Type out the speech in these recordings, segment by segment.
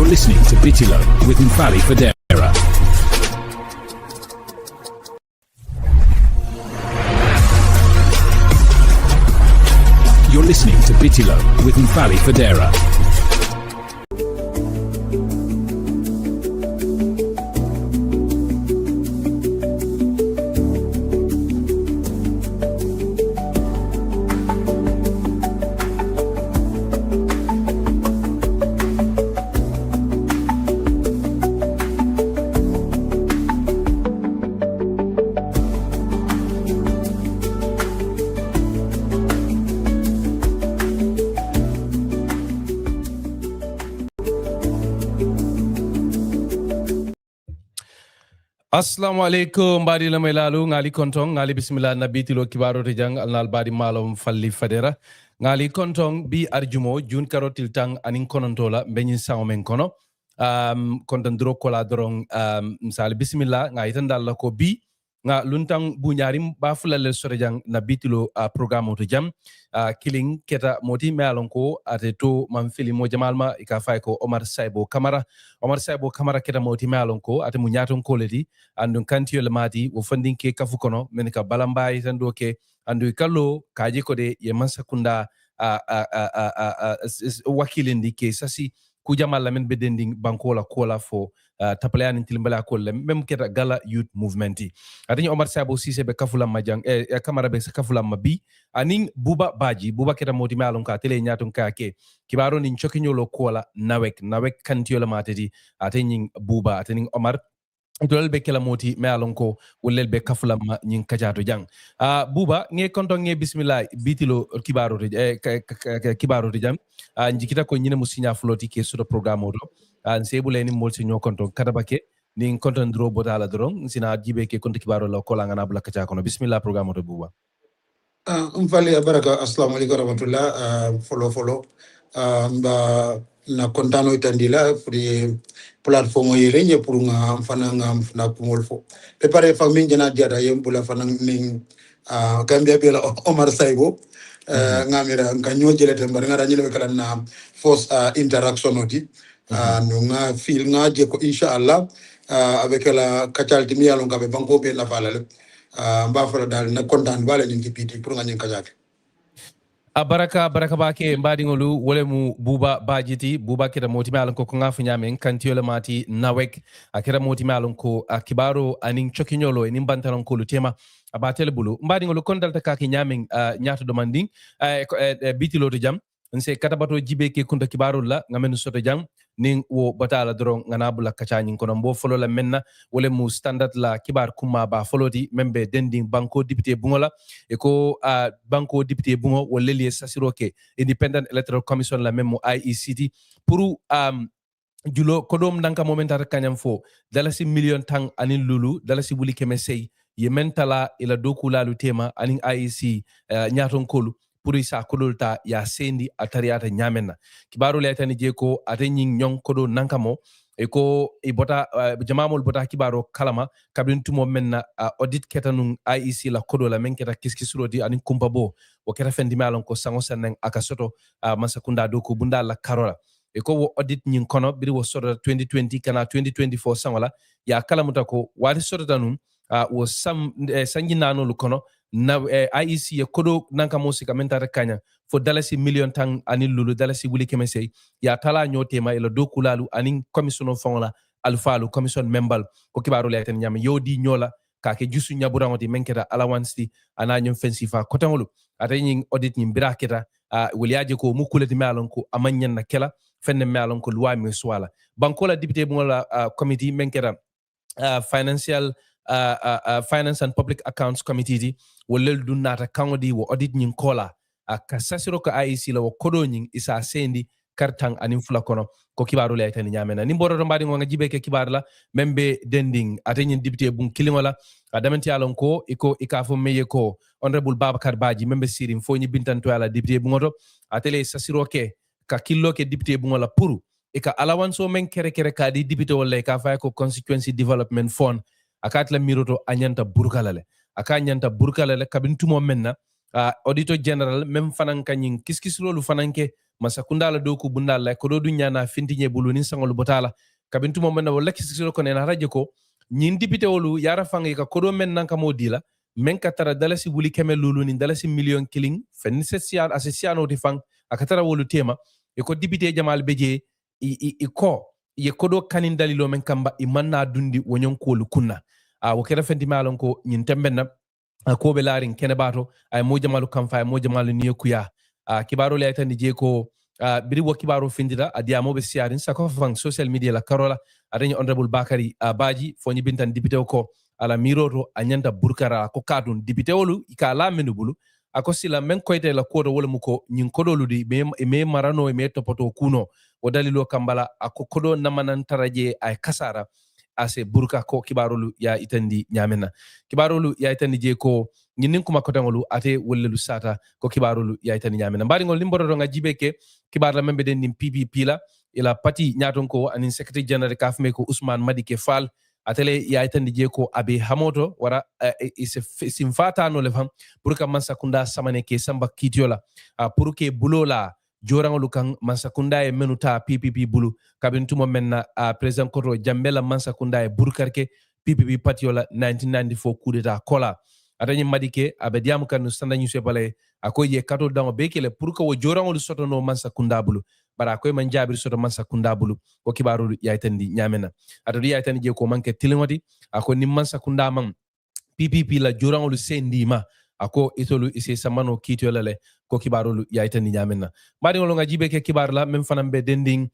You're listening to Bitilo with Mfali Fadera. You're listening to Bitilo with Mfali Fadera. Assalamu alaikum badi lamay lalu ngali kontong ngali bismillah na Bitilo kibaro tejang alnal badi malom falli fadera ngali kontong bi arjumo jun karotil tang anin konontola benyin sango men kono kontan dro kola dorong misal bismillah ngai tan dalla ko bi nga luntang bunyarim ba fulale sorejang na Bitilo programme to jam killing keta moti melon ko ateto man fili mo jamalma ika fay ko Saibo Camara keta moti melon ko ate mu nyaton ko ledi andun kantiyo le mati wo fandin ke kafu kono menika balambay tan do ke andu kallo kaji ko de ye mansakunda wakilindi ke sasi ku jamal la men bedending bankola kola fo tapalayan tilimbala kolle mem keta GALA youth movement atani Saibo sise be kafula majang Camara be kafula mabi aning buba keta moti malon ka tele nyaton ka ke kibaro nin chokinyolo kola NAWEC kantiyo le matedi atani buba atani Omar dolel be kala moti me alon ko wollel be kafulam nyin kajato jang buba nge konto nge bismillah Bitilo kibaro kibaro jam njikita ko nyine musinya floti ke sur programme odo Saibo leni molti nyo konto kadabake ni konto ndro botala drong sina jibe ke konto kibaro la ko la ngana bla kacha kono bismillah programme odo buba mfali baraka assalamu alaikum warahmatullah follow mba na kontano itandila pri platform yelenye pour nga mfana na kumolfo prepare famille jana diada yembula fana ning Gambia bela Omar Saibo ngamira nganyo jelete mbar ngara nyile kala na force interaction odi no nga feel nga je ko inshallah avec la kachalti mi yalo ngabe banko be na falale mba fala dal na kontan bala nyingi piti pour nga nyin kajati baraka bake mbadi ngolu wole mu buba bajiti buba keta moti malon ko ngafu nyamen kantiyo le mati NAWEC akera moti malon ko kibaro anin chokinyolo enin bantalon ko lutema abatel bulu mbadi ngolu kondal ta kaki nyamen nyato demanding Bitilo to jam nse katabato jibe ke kunta kibaro la ngamen soto jam ning wo batala dorong nganabula kachanyin kono mbo folo la menna wole mu standard la kibar kuma ba foloti membe dending banko député bungola e ko banko député bungo woleli sasiroke independent electoral commission la memo IECT pour julo kodom danka momentar kanyam fo dalasi million tang anin lulu dalasi buli kemesey ye mentala ila dokula lu tema anin IEC nyaton kolu pour isa kodolta ya sendi atariata nyamenna kibaru le tani je ko atenyin nyong kodo nankamo e ko e bota jamamol bota kibaro kalama kabin tumo menna audit ketanun IEC la kodo la men keta kiskisuro di anin kumpabo o keta fendi malon ko sango sanen akasoto masakunda doko bunda la karola e ko wo audit nyin kono biri wo sodo 2020 kana 2024 sangola ya kalamuta ko wadi sodo tanun wo sanjinano lu kono na IEC ya kodo nanka mosi kamentare kanya fo dalasi million tang anil lulu dalasi wuli kemesey ya tala nyotema ila dokulalu anin commission fongola alfalu commission membal ko kibaro leten nyam yodi nyola ka ke jusu nyaburangoti menketa allowance ananyum fensifa kotangolu ataying audit nyim biraketa waliaje ko mukuleti malon ko amanyen na kela fenne malon ko loi mi swala bankola député bungola committee menketa financial Finance and Public Accounts Committee di wolel dunata kangodi wo audit nyin kola ka sasiro ko IEC la wo kodo nyin isa sendi kartang anin fula kono ko kibaru la tani nyamena ni mboro mbadi ngo ngajibe ke kibar la membe dending atenyin député bun kilingola adamenti alon ko iko ikafo meye ko honorable Babakar Baji membe sirim fo nyi bintanto ala député bungoto atele sasiro ke ka killo ke député bungola puru ika alawanso men kere ka di député wala ka fa ko constituency development fund akatla miroto anyanta burkalale kabin tumo menna auditor general même fanan kanyin kiskisrolu fananke masakunda la doku bundal la ko do dunya na fintinye bulu nin sangol botala kabintu mo menna wala kiskisro ko na radio ko nyin dipite wolu yara fangi ka kodo men nan ka modila men ka tara dalasi wuli keme lulu nin dalasi million killing fen sesian asesiano di fang akatara wolu tema e ko dipite jamal beje i ko ye kodo kanin dalilo men kamba i manna dundi wonyon ko lu kunna wo kera fendi malon ko nyin tembenna ko be larin kene bato ay mo jamalu kamfa ay mo jamalu niyo kuya kibaro le tan je ko biri wo kibaro findira adiya mo be siarin sako fang social media la karola adani honorable bakari baji foni bintan dipite ko ala miroto anyanda burkara ko kadun dipite wolu ika la menubulu ako sila men koyte la kodo wala muko nyin kodolu di me marano me topoto kuno o dalilo kambala ako kodo namanan taraje ay kasara ase burka ko kibarolu ya itandi nyamena kibarolu ya itandi je ko nyinin kuma ko tangolu ate wollelu sata ko kibarolu ya itandi nyamena mbari ngol limboro nga jibeke kibarla membe den nim PPP la ila pati nyaton ko anin secretary general kafme ko Ousmane Madike Fall atele ya itandi je ko abe hamoto wara simfata no le fam burka mansakunda samane ke samba kitiola pour que bulola jorangolu kan mansakunda e menuta PPP bulu kabintumo menna president koto jambela mansakunda e burkarke PPP patiola 1994 coup d'état kola atani madike abediam kan standa ñu sebale akoye kato dango bekele pour que wo jorangolu soto no mansakunda bulu bara koy man jabir soto mansakunda bulu ko kibaru yaytandi nyamena atodi yaytandi je ko manke tilingoti ako nim mansakunda man PPP la jorangolu sendima ako itolu isi samano kitiola le ko kibarolu yaytani nyamenna mari ngolo nga jibe ke kibar la mem fanambe dending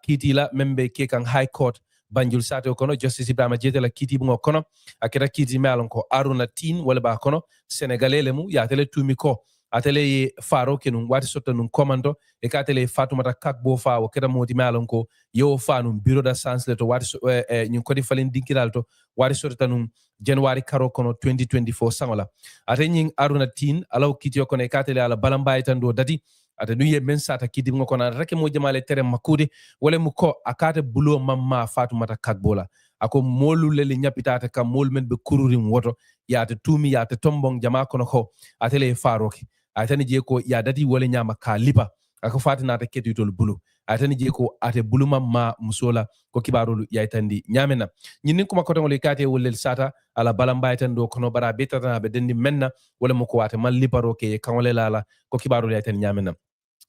kiti la membe ke kan high court banjul sato kono justice ibrahima jete la kiti bungo kono akira kiti melon ko aruna tin wala ba kono senegalele mu ya tele tumi ko atele faro kenum wati sotta num komando e ka tele fatumata kakbo fa o keda modi melon ko yo fa num bureau da sans le to wati nyun ko di falen dinkiral to wati sotta num January karo kono 2024 sangola ate nyin aruna tin alaw kiti ko ne katele ala balambay tan do dati ate nuye men sata kiti ngo kono rake mo jamale tere makude wala mu ko akate bulo mamma fatumata kakbola ako molu lele nyapitata kam mol men be kururim woto yaate tumi yaate tombong jama kono ko atele faroki atani je ko ya dati wala nyama ka lipa ako fatina ta ketu tol bulu atani je ko ate bulu mamma musola ko kibarolu yaytandi nyamena nyinin kuma ko tangol kate wolel sata ala balambay tan do kono bara betata be dendi menna wala mo ko wate mal liparo ke kanole lala ko kibarolu yaytandi nyamena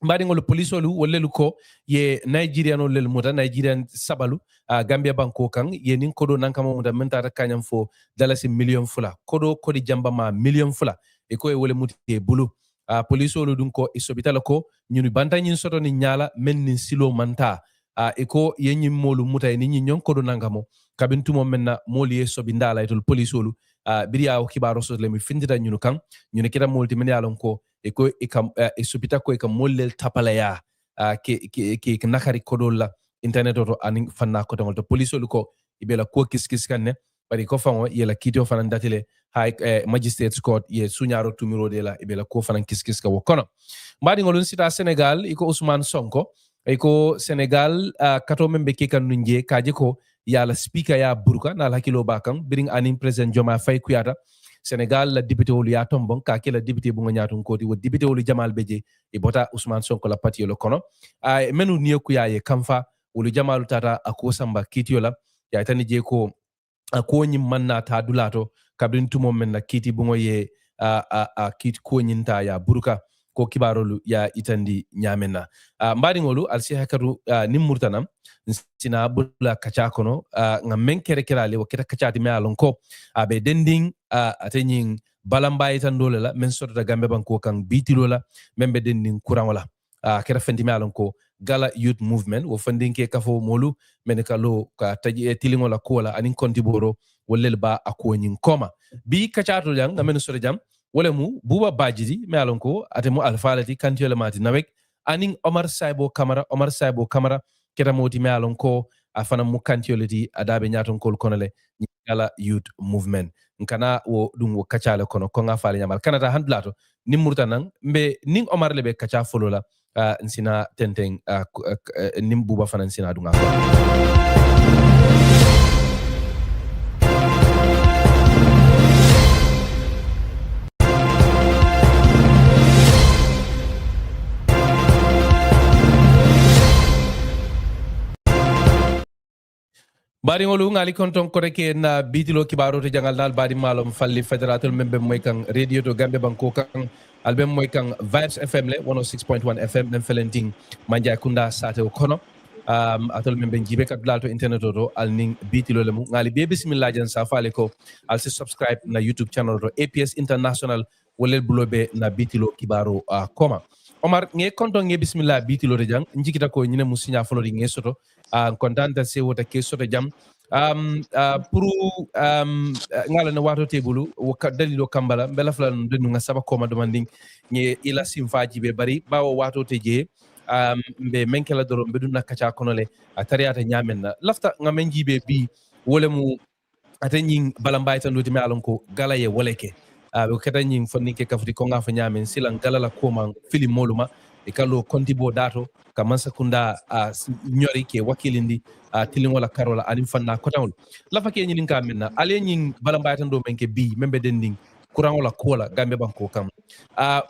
mbadi ngol police olu wollelu ko ye Nigerian olel muta Nigerian sabalu Gambia banko kan ye nin kodo nankama muta menta ta kanyam fo dalasi million fula kodo kodi jamba ma million fula e ko e wole muti bulu police olu dun ko isobitala ko nyunu banta nyin soto ni nyala men nin silo manta e ko ye nyim molu muta ni nyon kodo nankamo kabintumo menna moli ye sobindala etol police olu biriya o kibaro so le mi findita nyunu kan nyunu kita multi men yalon ko e ko e kam e subita ko e kam mollel tapalaya ke nakari kodolla internet to anin fanna ko tangol to police olu ko ibela ko kiskis kanne bari ko fango yela kito fanan datile hay magistrates court ye sunyaro tumiro de la ibela ko fanan kiskis ka wokono mbadi ngolun sita Senegal iko Ousmane Sonko iko Senegal kato membe ke kan nunje kaje ko yala speaker ya burka na hakilo bakam biring anin president Joma Fay Kuyata Senegal la député wolu ya tombon ka ke la député bu nga ñaatun koti wo député wolu Jamal Beje e bota Ousmane Sonko la parti lo kono ay menu niyo ku yaye kamfa wolu Jamalu tata ako samba kiti la ya tani je ko ko nyim manna ta dulato kabrin tumo men na kiti bu ngoye kiti ko nyinta ya burka ko kibarolu ya itandi nyamena mbadi ngolu alsi hakaru nimurtanam sina bula kacha kono nga menkere kirale wakita kacha di me alon ko abe dending atenyin balamba itan dole la men soto da gambe banko kan bitilo la membe dending kurang wala kera fendi me alon ko GALA youth movement wo funding ke kafo molu menekalo ka taji tilingo la kola anin kontiboro wolel ba akonyin koma bi kacha to jang nga men soto jam wala mu buba bajidi me alon ko atemu alfalati kantiyole mati NAWEC anin Omar Saibo Camara keta moti me alon ko afana mu kantiyole di adabe nyaton kol konole GALA youth movement nkana wo dum wo kacale kono ko nga faale nyamal kanata handlato nimurta nan mbe ning Omar lebe kacha folola nsina tenteng nim buba fana nsina dunga bari ngolu ngali konton koreke na Bitilo kibaro to jangal dal bari malum falli federatul membe moy kan radio to Gambia banko kan album moy kan Vibes FM le 106.1 FM nem felenting manja kunda sate kono atol membe jibe kat dal to internet to al ning Bitilo le mu ngali be bismillah jan safale ko al si subscribe na YouTube channel to APS International wolel bulobe na Bitilo kibaro koma Omar nge konton nge bismillah Bitilo de jang njikita ko nyine musinya folo di nge soto kontanta se wota ke soto jam pour ngala na wato tebulu dalilo kambala bela flan denu nga saba koma demanding nge ila simfaji be bari bawo wato teje mbe menkela doro mbe dunna kacha konole atariata nyamen na lafta nga menjibe bi wolemu atanyin balambay tan doti me alon ko gala ye woleke be katanyin fonni ke kafri ko nga fa nyamen silan gala la koma film moluma e kallo kontibo dato kamansa kunda nyori ke wakilindi tilin wala karola anin fanna kotawol lafa ke nyilin ka menna ale nyin balambay tan do menke bi membe dending kuran wala kola gambe banko kam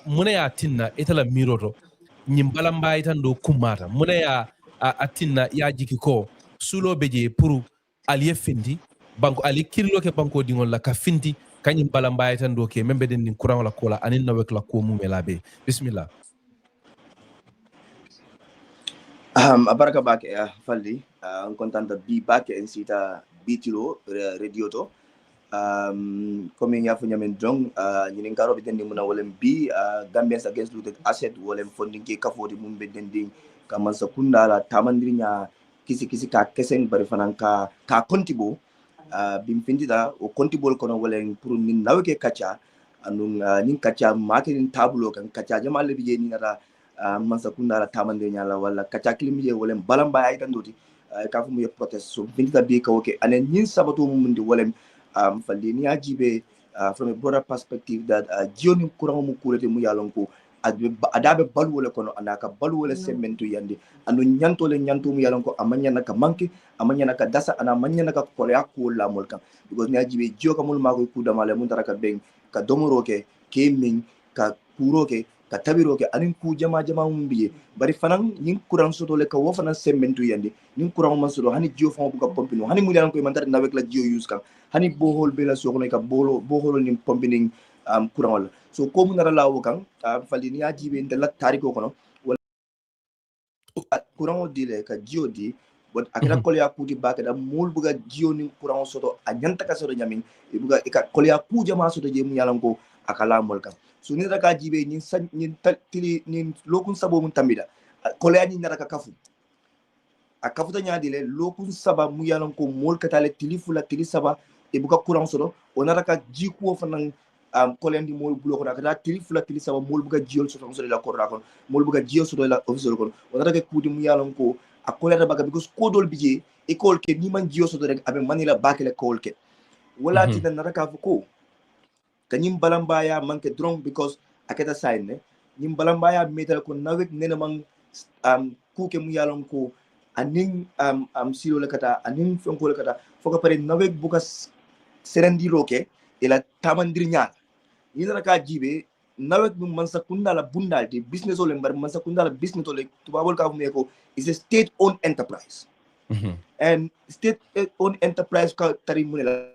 muna ya tinna itala miroto nyin balambay tan do kumata muna ya atinna ya jiki ko sulo beje puru aliye findi banko ali kirlo ke banko dingol la ka finti kanyim balambay tan do ke membe dending kuran wala kola anin nawek la ko mumelabe bismillah abaraka bake falli on contanta bi bake en sita Bitilo radio to comme ya fu nyamen jong ñinin karo be dendi muna wolem bi Gambians against looted asset wolem funding ke kafoti mum be dendi kaman sa kundala tamandirinya kisi ka kesen bari fanan ka kontibo bim findida o kontibol kono wolem pour nin nawke kacha anun nin kacha makin tablo kan kacha jamal be je ni nata mansa kundala tamande nyala wala kacha kilimiye wolem balamba ay tan doti ka fu mu protest so findida be ka oke anen nin sabato mum ndi wolem falli ni ajibe from a broader perspective that jioni kurang mu kurete mu yalon ko adabe balwole kono anaka balwole semento yande anu nyantole nyanto mu yalon ko amanya naka manke amanya naka dasa ana amanya naka kole akko la molka because ni ajibe jio kamul mako kuda male mun taraka beng ka domoroke ke min ka kuroke ka tabiroke anin ku jama mumbiye bari fanan nin kurang soto le ka wo fanan semento yande nin kurang man soto hani jio famo buka pompino hani mu yalon ko man tar nawek la jio use kan hani bohol bela sokono ka bohol ni pompining kurang wala so ko mu nara lawo kan fali ni ajibe ndela tariko kono wala kurang dile ka jio di but akira kolya kuti baka da mul buga jio ni kurang soto anyanta ka soto nyamin e buga ka kolya ku jama soto je mu yalan ko akala mol kan so ni raka jibe ni san ni tili ni lokun sabo mun tambida kolya ni nara ka kafu akafuta nyaadile lokun saba mu yalan ko mol katale tilifula tili saba e buka kurang soto onara ka jiku fanan kolendi mol bulo ko da tilifula tili saba mol buka jiol soto so la ko rakon mol buka jiol soto la officer ko onara ka kudi mu yalan ko akola da baga because kodol bije e kol ke ni man jiol soto rek abe manila bakele kol ke wala ti na raka ko kanyim balambaya manke drong because aketa sign ne nyim balambaya metal ko nawek nena man kuke mu yalan ko aning silo le kata aning fonko le kata foka pare nawek buka serendi roke ila tamandir nya ni na ka jibe nawek dum man sakunda la bundal de business ole mbar man sakunda la business ole tubabol ka fume ko is a state owned enterprise and state owned enterprise ka tari munela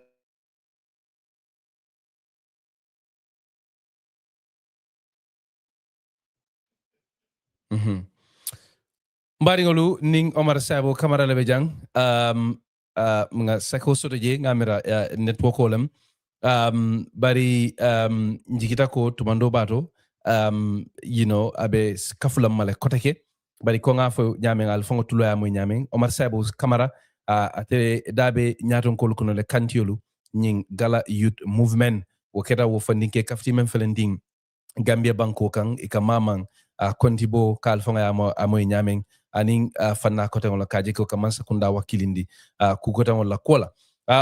Mbaringolu ning Omar Saibo Camara lebe jang nga sako soto je ngamira network olam bari njikita ko tumando bato you know abe kafulam male kotake bari ko nga fo nyameng al fongo tulo ya moy nyameng Omar Saibo Camara ate dabe nyaton ko kuno le kantiolu ning Gala Youth Movement wo keta wo fandinke kafti men felending Gambia banko kan ika mamang kontibo kal fonga ya amoy nyameng aning fanna ko tan la kaje ko kamansa kunda wakilindi ku ko tan la kola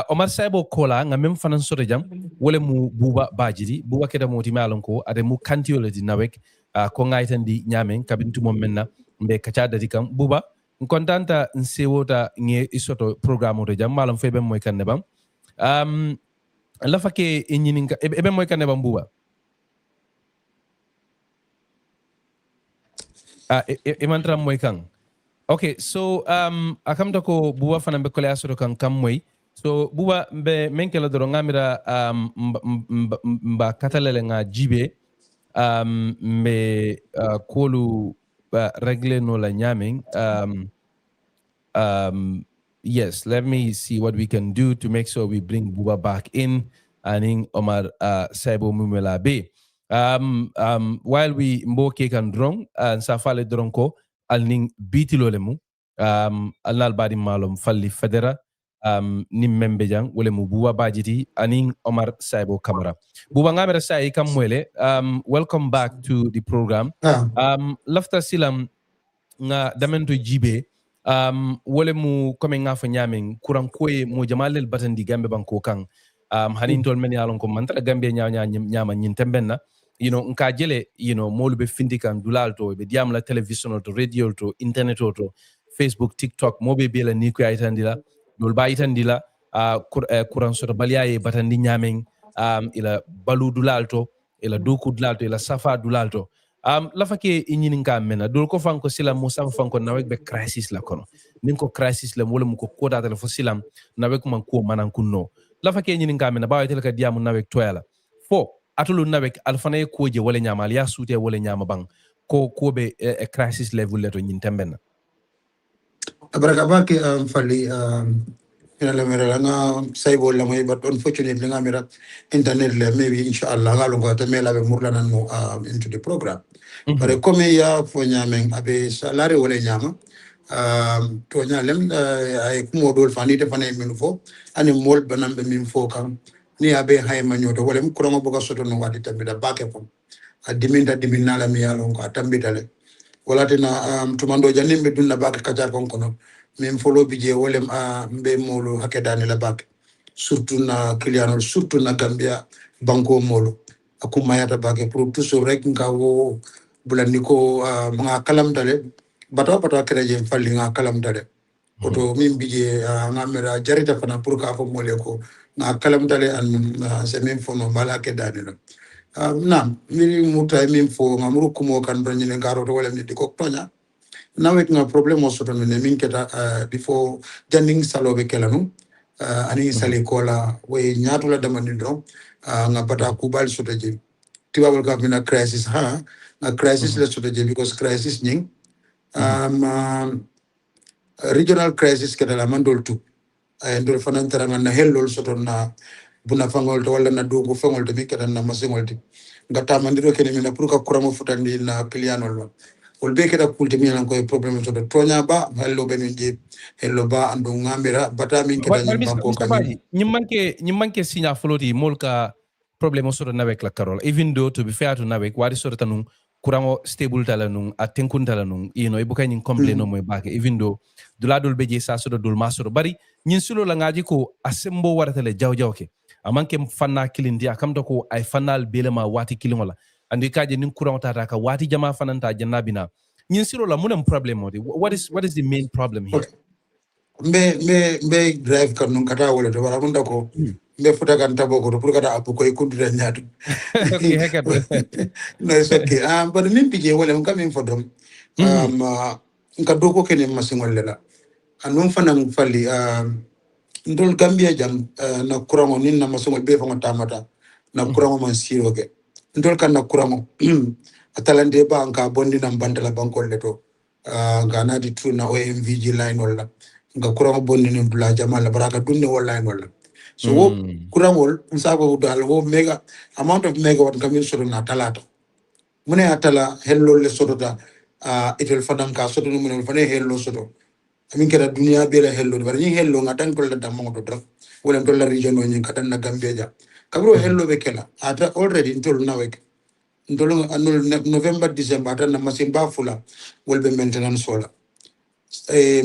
Omar Saibo kola nga mem fanan soto jam wole mu buba bajiri buba keda moti malon ko ade mu kantiyo le di nawek ko ngaitan di nyamen kabintu mom menna mbe kacha dadi kam buba kontanta nsewota nge isoto programme to jam malon febe moy kan nebam la fake enyininga ebe moy kan nebam buba imantram moy kan Okay, so akamta ko buwa fana be kole asoro kan kam moy. So buwa be menkela doro ngamira mba katalele nga jibe me kolu regle no la nyaming yes, let me see what we can do to make sure we bring Buba back in and Omar Saibo Mumela Bay. While we mboke kan drong and safale dronko alning bitilo lemu alnal badi malum falli federa nim membe jang wole mu Buba Bajiti aning Omar Saibo Camara. Buba ngamera sai kamwele welcome back to the program. Lafta silam nga damento jibe wole mu comme nga fa nyamen kuran koye mo jamalel batandi gambe banko kan hanin tol men yalon ko mantara gambe nyama nyin tembenna nka jele molu be findi kan dulal to be diam la television to radio to internet to Facebook TikTok mobe be la ni ko aytandila dol ba aytandila kuran so baliyaye batandi nyamen ila balu dulal to ila doku dulal to ila safa dulal to lafake inyininka mena dol ko fanko silam mo safa fanko nawek be crisis la kono ninko crisis la wala mu ko koda tele fo silam nawek man ko manan kunno lafake inyininka mena bawa tele ka diamu nawek toyala fo atulu nawek alfana ko je wala nyama ya sute wala nyama bang ko be crisis level leto nyin tembenna Abaraka baki fali ina mera nga Saibo la may but unfortunately nga mera internet le maybe inshallah nga longo ta mela be murlana no into the program. But comme ya fo nyameng abe salary wala nyama to nyalem ay kumo dol fani te fane min fo ani mol banam be min fo kan ni abe hayma nyoto wala mu ko boga soto no wadi tambe da bake fo adiminda diminala mi yalo ko tambe dale wala tena tumando janim be dunna bake kajar kon kono min folo bije wolem mbe molo hakedani la bake surtout na client surtout na Gambia banko molo akuma yata bake pour tout so rek nga wo bulaniko nga kalam dale bata kreje falli nga kalam dale oto min bije nga mera jarita fana pour ka fo mole ko nga kalam dale an se min fo no mala kedani la nam mi muta min fo nga muru kumo kan do nyine ngaro to wala mi diko tonya nawek nga problem o soto ne min keta before janding salobe kelanu ani sale kola we nyatula damani do nga bata kubal soto je tiwabal ka mina crisis na crisis la soto je because crisis ning regional crisis keta la mandol tu ndol fanan taranga na hellol soto na buna fangol to wala na dugo fangol to mi keta na masingol ti ngata mandiro kene mina pour ka kuramo futandi na clienol wolbe keta kulti mi nan ko problem to tonya ba hello benje hello ba andu ngamira bata min keta ni banko kan ni manke signa floti molka problem so nawek la carol even though to be fair to nawek wadi so tanun kuramo stable talanun atenkun talanun ibuka nyin complain no moy bake even though duladul beje sa so dul masoro bari nyin sulo la ngaji ko asembo waratale jawjawke amanke fanna kilindi akamta ko ay fanal belema wati kilimola andi kaje nin kuramo tata ka wati jama fananta jannabina nyin siro la munam problem modi what is the main problem here mbe drive kan nun kata wala to wala mun dako mbe futa kan tabo ko pour kata apu ko ikundira nyaatu okay hekat no it's okay but nim pije wala mun kamin fodom nka doko kene masingol lela anum fanam falli ndol Gambia jam na kurango nin na masingol be fa tamata na kurango man siroge ndol kan na kurango atalande ba anka bondi na bandala bankol leto ngana di tu na OMVG line wala nga kurango bondi ni bla jamala baraka dunne wala line wala so kurangol nsabo dal ho mega amount of megawatt kamin soro na talata mune atala hello le sotota itel fadan ka soto no mune fane hello soto amin kera dunia bela hello bar ni hello ngatan ko la dammo do dra wala to la region no nyin katan na Gambia ja kabro hello be kela ata already ntol nawek ntol anul November December tan na masimba fula wolbe maintenance sola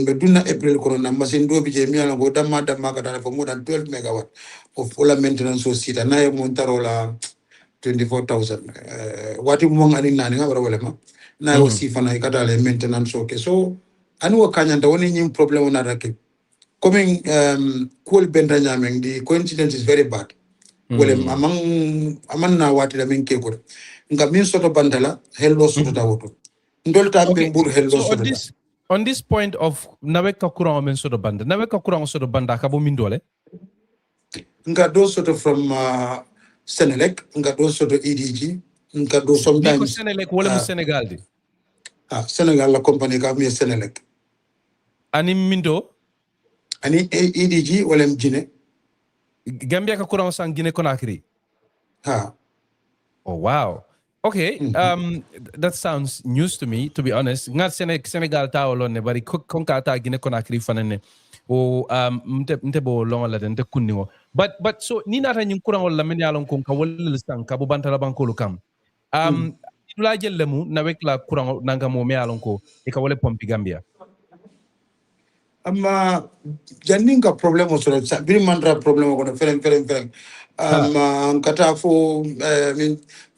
mbe dunna April ko na machine do bi je mi ala go damma ka tan for more than 12 megawatt of full maintenance so sita na e montarola 24,000 wati mo ngani nani ngabara wala ma na o sifana e kadale maintenance okay so anu wakanyanda woni nyim problem na rake coming cool benda nyameng the coincidence is very bad wala amang na wati la min ke ko nga min soto bandala hello soto dawoto ndol tambe mbur hello soto On this point of NAWEC ka kurang men soto banda. NAWEC ka kurang soto banda ka bo mindole. Nga do sort of from Senelec, nga do sort of EDG, nga do sometimes. Niko Senelec wala mu Senegal di. Senegal la company ka mi Senelec. Ani mindo. Ani EDG wala mu Guinée. Gambia ka kurang sang Guinée Conakry. Oh wow. Okay, that sounds news to me, to be honest. Ngat Senegal ta olon ne bari konka ta Guinée Conakry fanane. O mte bo longa la nte kunningo. But so ni nata nyim kurang wala men yalon kon ka wala sang ka bu bantala banko lu kam. Dula jel lemu NAWEC la kurang nanga mo me yalon ko e ka wala pompi Gambia. Amma janinga problem so sa biri mandra problem ko fereng kata fo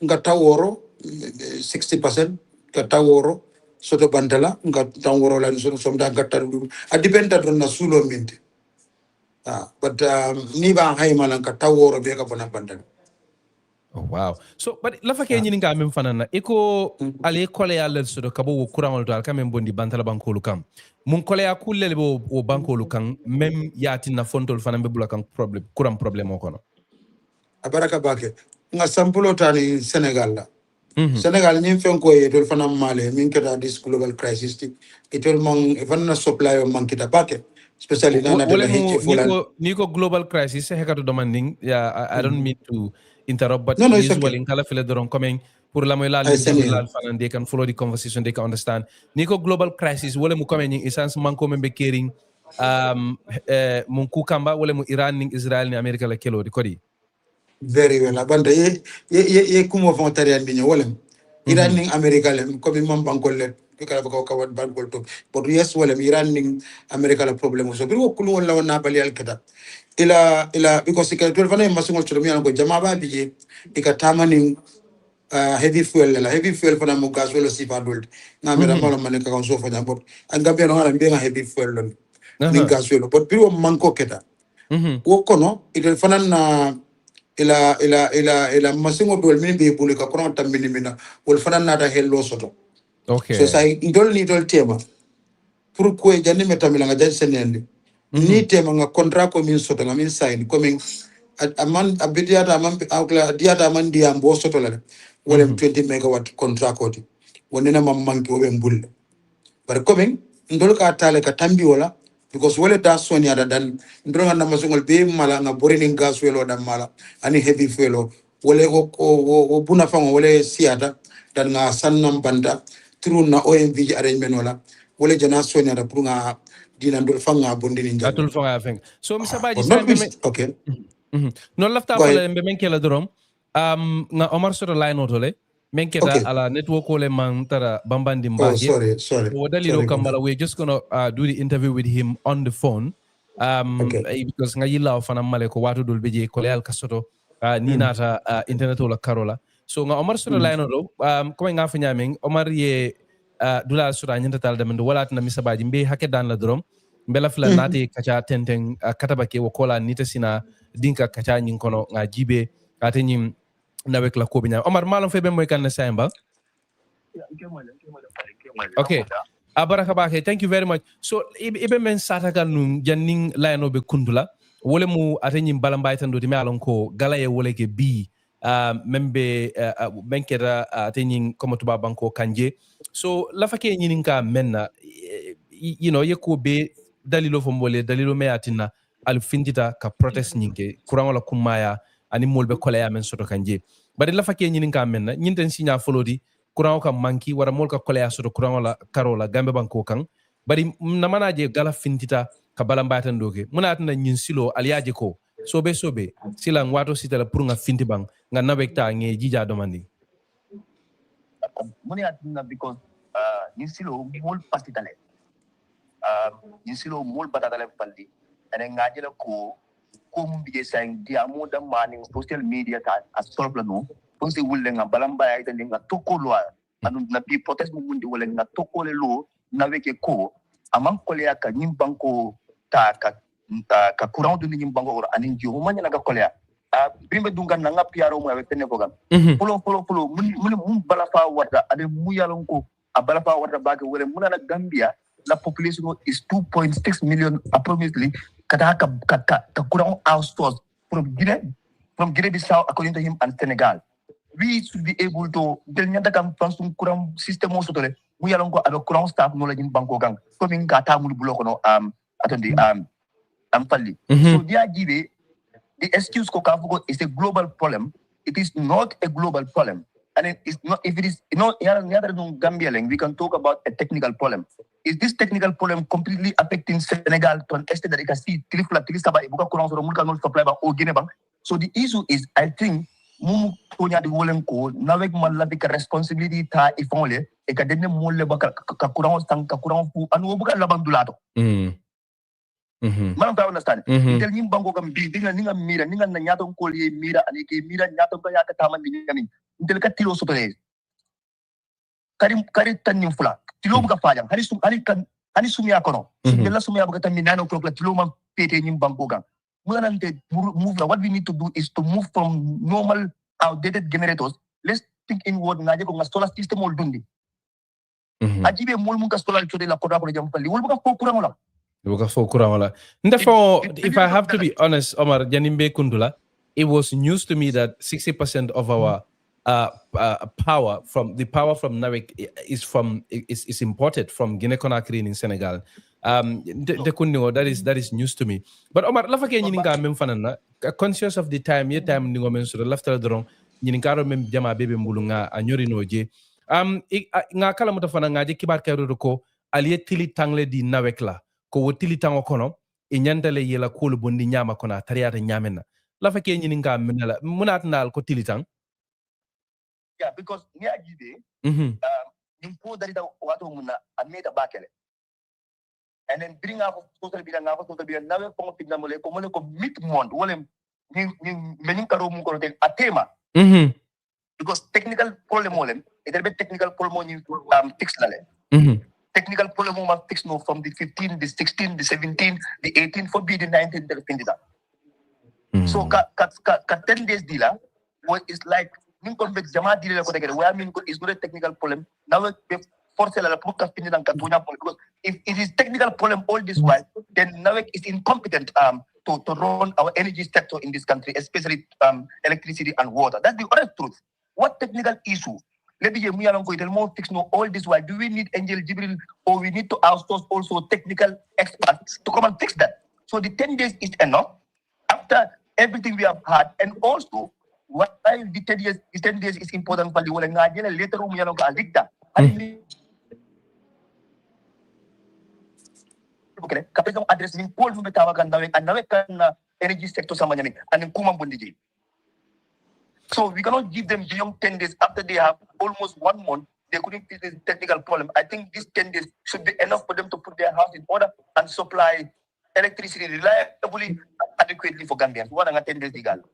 ngata woro 60% kata woro soto bandala ngata woro la so somda ngata a dependa don na sulo minte but ni ba hayma lan kata woro be ka bona bandala. Oh wow. So but la fake nyini nga mem fanana eko ale kole ya le so kabo wo kurangol dal kamem bondi bantala bankolu kam mun kole ya kulle bo o bankolu kan mem yati na fontol fanambe bula kan problem ko no abaraka bake nga sampulo tani Senegal la Senegal ñim fen ko yetol fanam male min keta this global crisis itol mang fanna supply o man kita bake especially na de la niko global crisis he kato demanding I don't mean to interrupt, but no, usually in kala fele doron coming pour la moy la fanan they can follow the conversation, they can understand. Niko global crisis wala mu coming in essence manko membe caring mun kukamba wala mu Iran ning Israel ni America la kelo di kodi. Very well abanda ye kumo volontariat bi wala Iran ning America le ko bi mam bankol le kala ko kawat bankol to but yes wala Iran ning America la problem so bi ko kulu wala na bali al kata ila because ka 12 fana masungol to mi ko jama ba bije ikatamani heavy fuel fana mo gas wala sifa dold na mera mala man ka so fanya bot an Gambia no ala mbiya heavy fuel lon ning gas wala but bi wo manko keta wo kono ila fana na ila masingo dol min be bulu ka kono tambini mina wol fana na da hello soto. Okay, so sai idol tema pour ko janni metamila nga jan senende ni tema nga contrat ko min soto nga min sign ko min aman abidiata man awla diata man diam bo soto la wala 20 megawatt contrat ko di wonena mam manki o be mbulle bar ko min ndol ka tale ka tambi wala because wala da sonia da dan ndol nga masungol be mala nga borini gas welo da mala ani heavy fuel wala o buna fango wala siata dan nga sannam banda through na OMV arrangement wala jana sonia da pour nga dina ndol fanga bondini njal atul fanga feng so mi sabaji okay non lafta pala mbe men kela dorom nga Omar soro line otole men keta ala network ole man tara bambandi mbaje sorry o dalilo kambala we're just gonna do the interview with him on the phone because nga yilla fana male ko watu dul beje ko leal kasoto ni nata internet wala karola so nga Omar soro line oto ko nga fanya men Omar ye dula sura nyanta tal demendo wala tan mi sabaji mbe hakke dan la dorom mbela fila nati kacha tenten kataba ke wokola nita sina dinka kacha nyin kono nga jibe ate nyim NAWEC la ko binya Omar malum febe moy kan na Saibo. Okay, abaraka bake, thank you very much. So ibe men satagal num janning layno be kundula wole mu ate nyim balambay tan do di malon ko galaye wole ke bi membe benkera ate nyim komo tuba banko kanje. So la fake nyinin ka menna you know yeko be dalilo fo mbole dalilo meyatina al findita ka protest nyinke kurango la kumaya ani molbe kolaya men soto kanje bari la fake nyinin ka menna nyinten sinya folodi kurango ka manki wara mol ka kolaya soto kurango la karola gambe banko kan bari namana je gala findita ka balambatan doke munatina nyin silo aliaje ko sobe sila ngwato sitala pour nga finti bang nga NAWEC ta nge jija domandi muni atina because nyin silo mol pastitale silo mol batatale faldi ene ngajela ko mbije sang dia mo da mani social media ta asolve no ponsi wulle nga balamba ay tan nga tokkolo anu na bi protest mu wundi wala nga tokkole lo NAWEC ko amang kolea ka nyim banko ta ka courant du nyim banko or anin ji ho manya nga kolea bimbe dunga nga piaro mo avec tene ko gam polo mun balafa wada ade mu yalon ko a balafa wada baga wala mun na Gambia la population is 2.6 million approximately. Kada ka kurang outsource from Guinea-Bissau, according to him, and Senegal. We should be able to del nyanta kam fansum kurang system o sotole we along ko ado kurang staff no la jim banko gang ko min ka tamul bulo ko no atondi falli. So dia give the excuse ko kafugo is a global problem. It is not a global problem. And it is not, if it is, Gambia, we can talk about a technical problem. Is this technical problem completely affecting Senegal to an extent that you can see supply by so the issue is, I think, mumu punya di wolem ko nawek malabi ka responsibility ta ifole e ka denne molle ba ka kurang fu anu buka labang dulato. Manam ta understand. Intel nyim bango kam bi dinga ninga mira ninga na nyato ko li mira ani ke mira nyato ka ya ka taman bi ngani. Intel ka tilo sotole. Kari tanim fula. Tilo buka fajang. Hani sumia kono. Intel la sumia buka tan nano ko la tilo man pete nyim bango kam. Move. What we need to do is to move from normal outdated generators. Let's think in what ngaje ko solar system ol dundi. Ajibe mol mun ka solar chode la koda ko jam pali. Wol buka ko kurang la. Therefore, if I have to be honest, Omar, Janimbe Kundula, it was news to me that 60% of our power from NAWEC is imported from Guinea-Conakry in Senegal. That is news to me. But Omar, lafake nyininga memfanana conscious of the time ningo men sura lafta drong nyininga mem jama bebe mbulunga anyori noje nga kala mutafana ngaje kibar kayro ko aliye tili tangle di NAWEC la ko wotili tango kono e nyandale yela kolu bondi nyama kona tariata nyamena lafake nyininga menala munat nal ko tili tang. Yeah, because near Gide, nimpo dari da watu muna ameta bakele. And then bring up social media nawe pongo pigna mole ko mole ko mid-month wole ni menin karo mu ko ten atema. Because technical problem mole iterbe technical problem ni fix lale. Technical problem must fix no from the 15, the 16, the 17, the 18 for the 19 the pendida. So ka 10 days dila what is like ning kon be jama dile ko tegere where mean is not a technical problem now be force la pour ka fini dan katunya because if it is technical problem all this while then NAWEC is incompetent to run our energy sector in this country, especially electricity and water. That's the honest truth. What technical issue maybe we are going to fix no all this while do we need Angel Jibril or we need to outsource also technical experts to come and fix that? So the 10 days is enough after everything we have had. And also while the 10 days is important for the whole later on we are going to addict okay kapitong addressing all mo betawagan NAWEC and NAWEC kan energy sector sama niya and kumang bundiji. So we cannot give them beyond 10 days after they have almost 1 month they couldn't fix this technical problem. I think these 10 days should be enough for them to put their house in order and supply electricity reliably adequately for Gambians. Wala nga 10 days legal.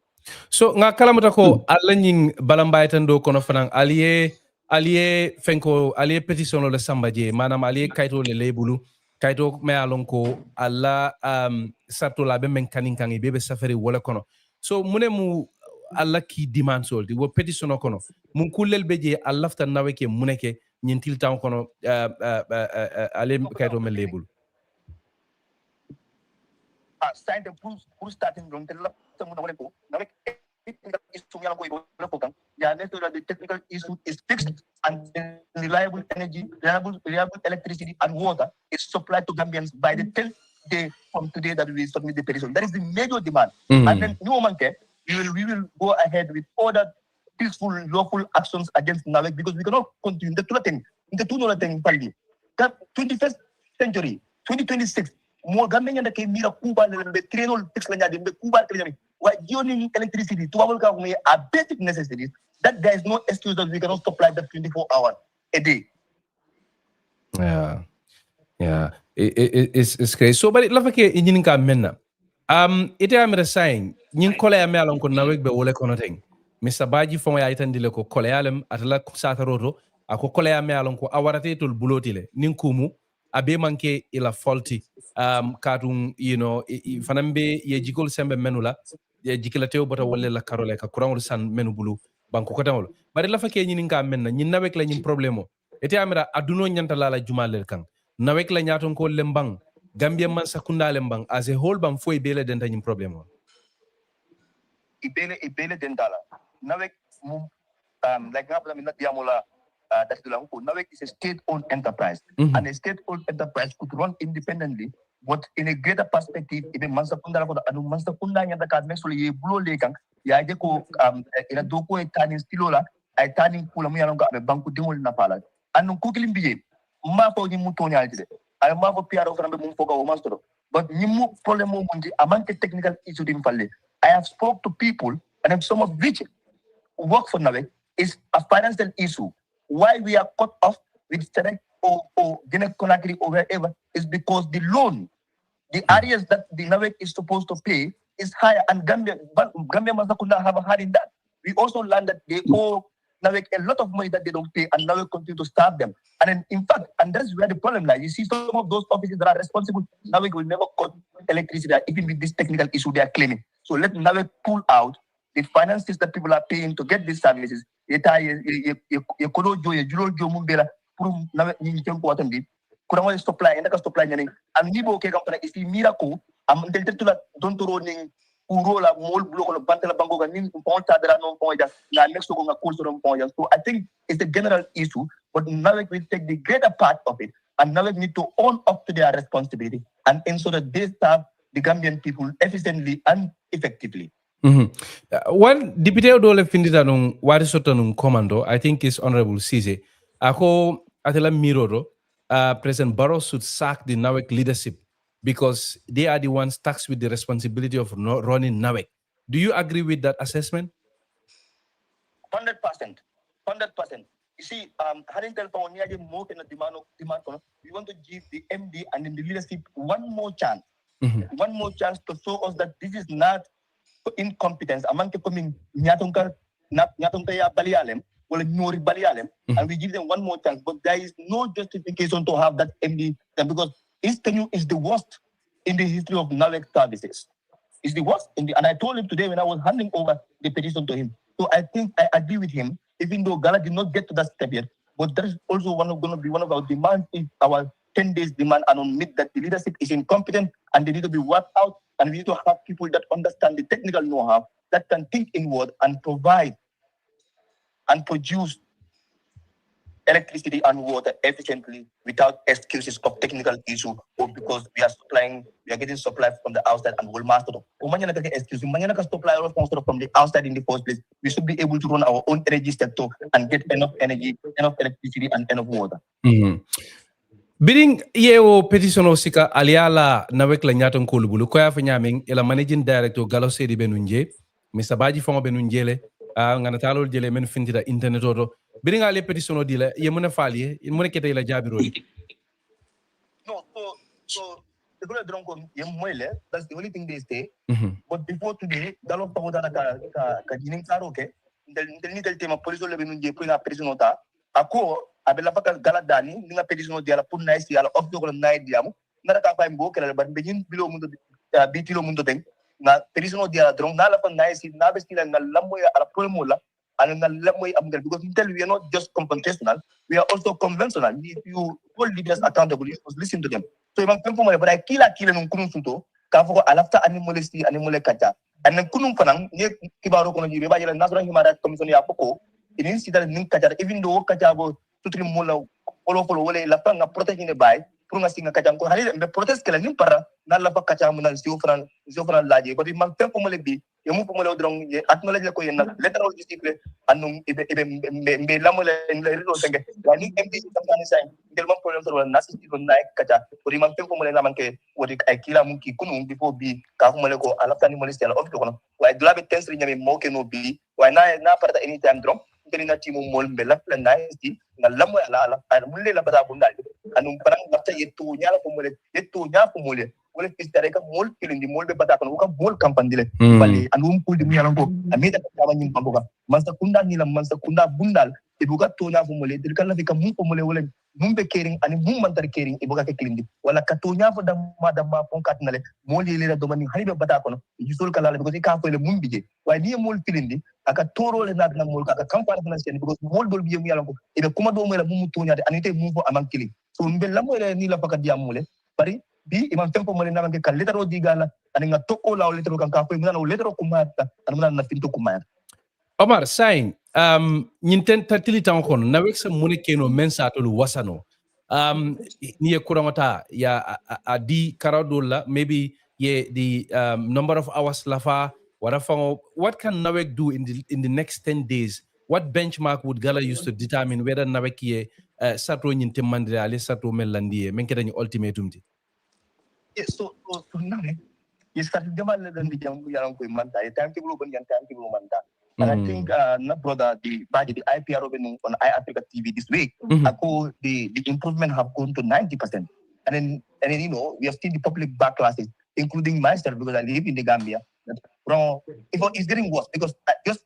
So nga kalamuta ko alaning balambaytan do kono fanang aliye fenko aliye petition le sambaje manam aliye kaito le lebulu kaito me alonko alla sarto la be men kaninkangi bebe safari wala kono so munemu alla ki demand soldi wo petition kono mun kullel beje allafta NAWEC muneke nyintil tan kono ale kaito me lebulu sign the pour starting from the NAWEC the technical issue is fixed and reliable energy, reliable electricity and water is supplied to Gambians by the 10th day from today that we submit the petition. That is the major demand. And then we will go ahead with other peaceful, lawful actions against NAWEC because we cannot continue. The 21st century, 2026, more Gambian that came near Cuba and the train fix the Cuba. Why joining electricity to our government are basic necessities that there is no excuse that we cannot supply that 24 hours a day. Yeah. It's crazy. So, but lafake injininka menna. Ite amere saying nyin kole ame alon ko NAWEC be wole kono ting. Mr. Baji fon ya itandile ko kole alem atala sataroto ako kole ame alon ko awarate tul bulotile nin kumu abe manke ila faulty katun fanambe ye jikol sembe menula ye jikila tew bota wolle la karole ka kurangol san menu bulu banko ko tawol bari la fake nyini nga menna nyin NAWEC la nyin problemo ete amira aduno nyanta la jumalel kan NAWEC la nyaton ko lembang Gambia man sakunda lembang as a whole bam foi bele den tanyim problem ibele dentala NAWEC like ngapla minna diamola that's the language. NAWEC is a state-owned enterprise, and a state-owned enterprise could run independently, but in a greater perspective, even Mansakunda ko anu Mansakunda nyanda ka next ye bulo lekang ya je ko ina doko e tani stilola ay tani kula mu yalonga be banku dingol na pala anu ko kilim biye ma ko ni muto nyalti de ay ma ko piaro ko nambe mum foga o mastro but ni mu problem mo mundi amante technical issue dim falle. I have spoke to people and some of which work for NAWEC is a financial issue. Why we are cut off with Senate or Guinea-Conakry or wherever is because the loan, the areas that the NAWEC is supposed to pay is higher, and Gambia must not have a hand in that. We also learned that they owe NAWEC a lot of money that they don't pay, and NAWEC continue to starve them. And then, in fact, and that's where the problem lies. You see, some of those offices that are responsible, NAWEC will never cut electricity, even with this technical issue they are claiming. So let NAWEC pull out the finances that people are paying to get these services. And supply and nibo ke company is miracle am del tetula don to running urola mol block bantala bango ganin ponta dra non poja na next go course on poja. So I think it's a general issue, but NAWEC will take the greater part of it, and NAWEC need to own up to their responsibility and ensure that they serve the Gambian people efficiently and effectively. One deputy dole findita nung wari soto nung commando, I think is Honorable Cisse. Ako atela miroro, President Barrow should sack the NAWEC leadership because they are the ones tasked with the responsibility of running NAWEC. Do you agree with that assessment? 100%. 100%. You see, we want to give the MD and the leadership one more chance. One more chance to show us that this is not incompetence among the coming nyatonka ya balialem or ignore balialem, and we give them one more chance. But there is no justification to have that MD because Eastern is the worst in the history of NAWEC services. It's the worst and I told him today when I was handing over the petition to him. So I think I agree with him, even though GALA did not get to that step yet. But that is also going to be one of our demands, is our 10 days demand, and admit that the leadership is incompetent and they need to be worked out, and we need to have people that understand the technical know-how, that can think inward and provide and produce electricity and water efficiently without excuses of technical issue or because we are getting supply from the outside and will master them. Excuse me, supply from the outside in the first place. We should be able to run our own energy sector and get enough energy, enough electricity, and enough water. Biring yeo petition osika aliala NAWEC la nyaton kolubulu ko ya fanyaming ila managing director Galo Sedi Benunje Mr. Baji Fongo Benunjele ngana talol jele men findida internet oto biring ale petition odile ye muna fali ye muna kete ila jabiro no so the good dronko ye moile, that's the only thing they say. But before today Galo Fongo ka jining karoke del tema police le Benunje pour la petition ota ako abela faka GALA dani ninga petition dia la pour nice dia la of do ko night diamu ngara ka fay mbo kala bar begin bilo mundo bitilo mundo teng na petition dia la drong na la fa nice na bestila na lamoy ala promo la and na lamoy am gal because until we are not just confrontational, we are also conventional. You hold leaders accountable, you must listen to them. So imang tempo mo but I kila nung kunun sunto ka foko alafta animole kacha and then kunun fanang ni kibaro kono jibe ba jela national human rights commission ya poko in sida ning kacha even though kacha bo tutri mola polo wala la nga protect ni bay pour nga singa kacha ko halile be protest kala nim para na la kacha mo na zio fran laje but man tempo mo le bi e mo mo le drong acknowledge ko yen letter of disciple anum be la mo le ro tenge wani mp tamani sai del man problem so na sisti ko na kacha pour man tempo mo le la man ke wodi ay kila mun ki kunu before bi ka mo le ko ala tani mo le stela of ko no way glabe tensri nyame mo ke no bi way na parta anytime drong na timo mol be la plan nice na lamo ala mulle la bada bundal anum parang basta yettu nyala ko mole wala fistare ka mol kilindi mol be bada ko ka mol kampandile bali anum pul di nyala ko amita ka nyim pamboka mansa kunda bundal ibuka to nya ko mole dir kala fika mum ko mole wala mum be kering ani mum mantar kering ibuka ke kilindi wala ka to nya fo damma ponkat nale mol yele do mani halibe bada ko no jisul kala la because ka fo le mum bije way ni mol kilindi aka toro le na mol ka kampara na sen because mol dol bi yum yala ko ibe kuma do mela mum to nya de anite mum fo amang kili so mbe lamo ni la faka diamule bari bi imam tempo mo na ngi kal letero di GALA ani nga tokko law letero kan ka ko mo na letero ko mata an mo na finto ko mata Omar saying nyinten tatili tan kon NAWEC sa mune keno mensa to wasano ni e kuramata ya a di karadola maybe ye the number of hours lafa what can NAWEC do in the next 10 days? What benchmark would GALA use to determine whether NAWEC ye satro nyinte mandre ale satro melandi men keda ni ultimatum ti? Yes, so now you start jamal dan di jam yaran ko manta e time table ban yan time table manta and I think na brother the IPR open on iAfrica TV this week ako the improvement have gone to 90% and then you know we have seen the public backlashes including myself because I live in the Gambia it's getting worse because just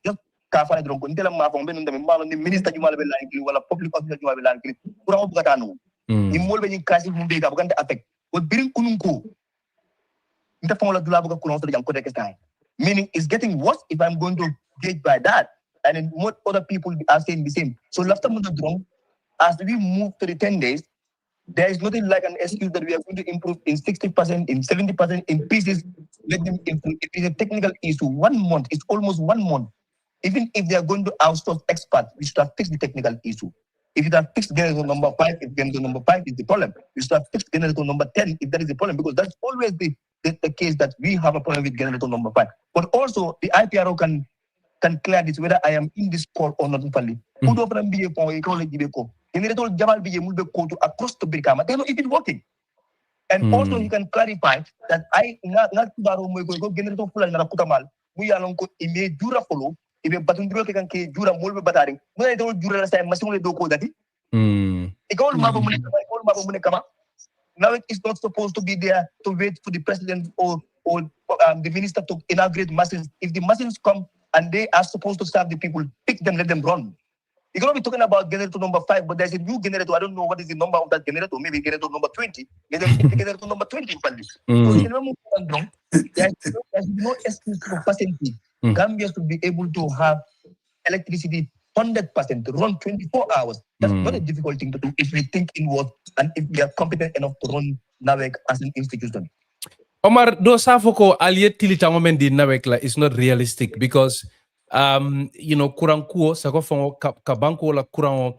kafana dron ko ndela ma fon benun dami malo ni minister jumala be lankili wala public officer jumala be lankili pour ko gatanu ni molbe ni kasi mumbe ga bugante affect ko birin kununko meaning it's getting worse if I'm going to gauge by that. And then what other people are saying the same. So as we move to the 10 days, there is nothing like an excuse that we are going to improve in 60%, in 70%, in pieces. Let them improve. It is a technical issue. 1 month, it's almost 1 month. Even if they are going to outsource experts, we should have fixed the technical issue. If you have fixed generator number 5, if generator number 5 is the problem, you should have fixed generator number 10 if that is the problem, because that's always the case that we have a problem with generator number 5. But also, the IPRO can clear this, whether I am in this call or not. Generator Jamal Biye will be called across the Brikama. They are not even working. And also, he can clarify that I not generator full and Rakutamal, we are on ime dura follow, if a button can jura mulbe batari, when I don't jura say Masule Doko that now it is not supposed to be there to wait for the president or the minister to inaugurate machines. If the machines come and they are supposed to serve the people, pick them, let them run. You're going to be talking about generator number 5, but there's a new generator. I don't know what is the number of that generator. Maybe generator number 20. Generator number 20. There's no excuse for facility. Gambia should be able to have electricity 100%, run 24 hours. That's not a difficult thing to do if we think inward and if we are competent enough to run NAWEC as an institution. Omar, do safoko aliyet tilita di NAWEC la is not realistic because you know kurang kuo sako fongo ka banko la kurang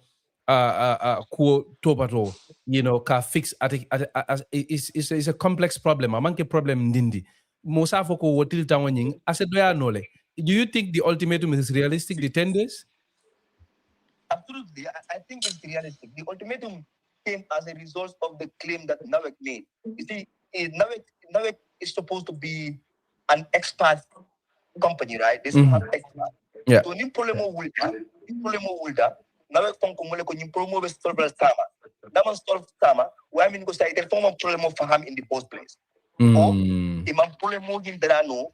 kuo tobato you know ka fix is a complex problem amanke problem ndindi mo safoko wo tilita wonying asedoya nole. Do you think the ultimatum is realistic, the 10 days? Absolutely. I think it's realistic. The ultimatum came as a result of the claim that NAWEC made. You see, NAWEC is supposed to be an expert company, right? They should have experts. Yeah. So, ni problemo wulda, NAWEC fonko mole ko ni promo be solve sama. Daman solve sama, why mean go say the form of problemo for him in the first place. Or imam problemo gin drano.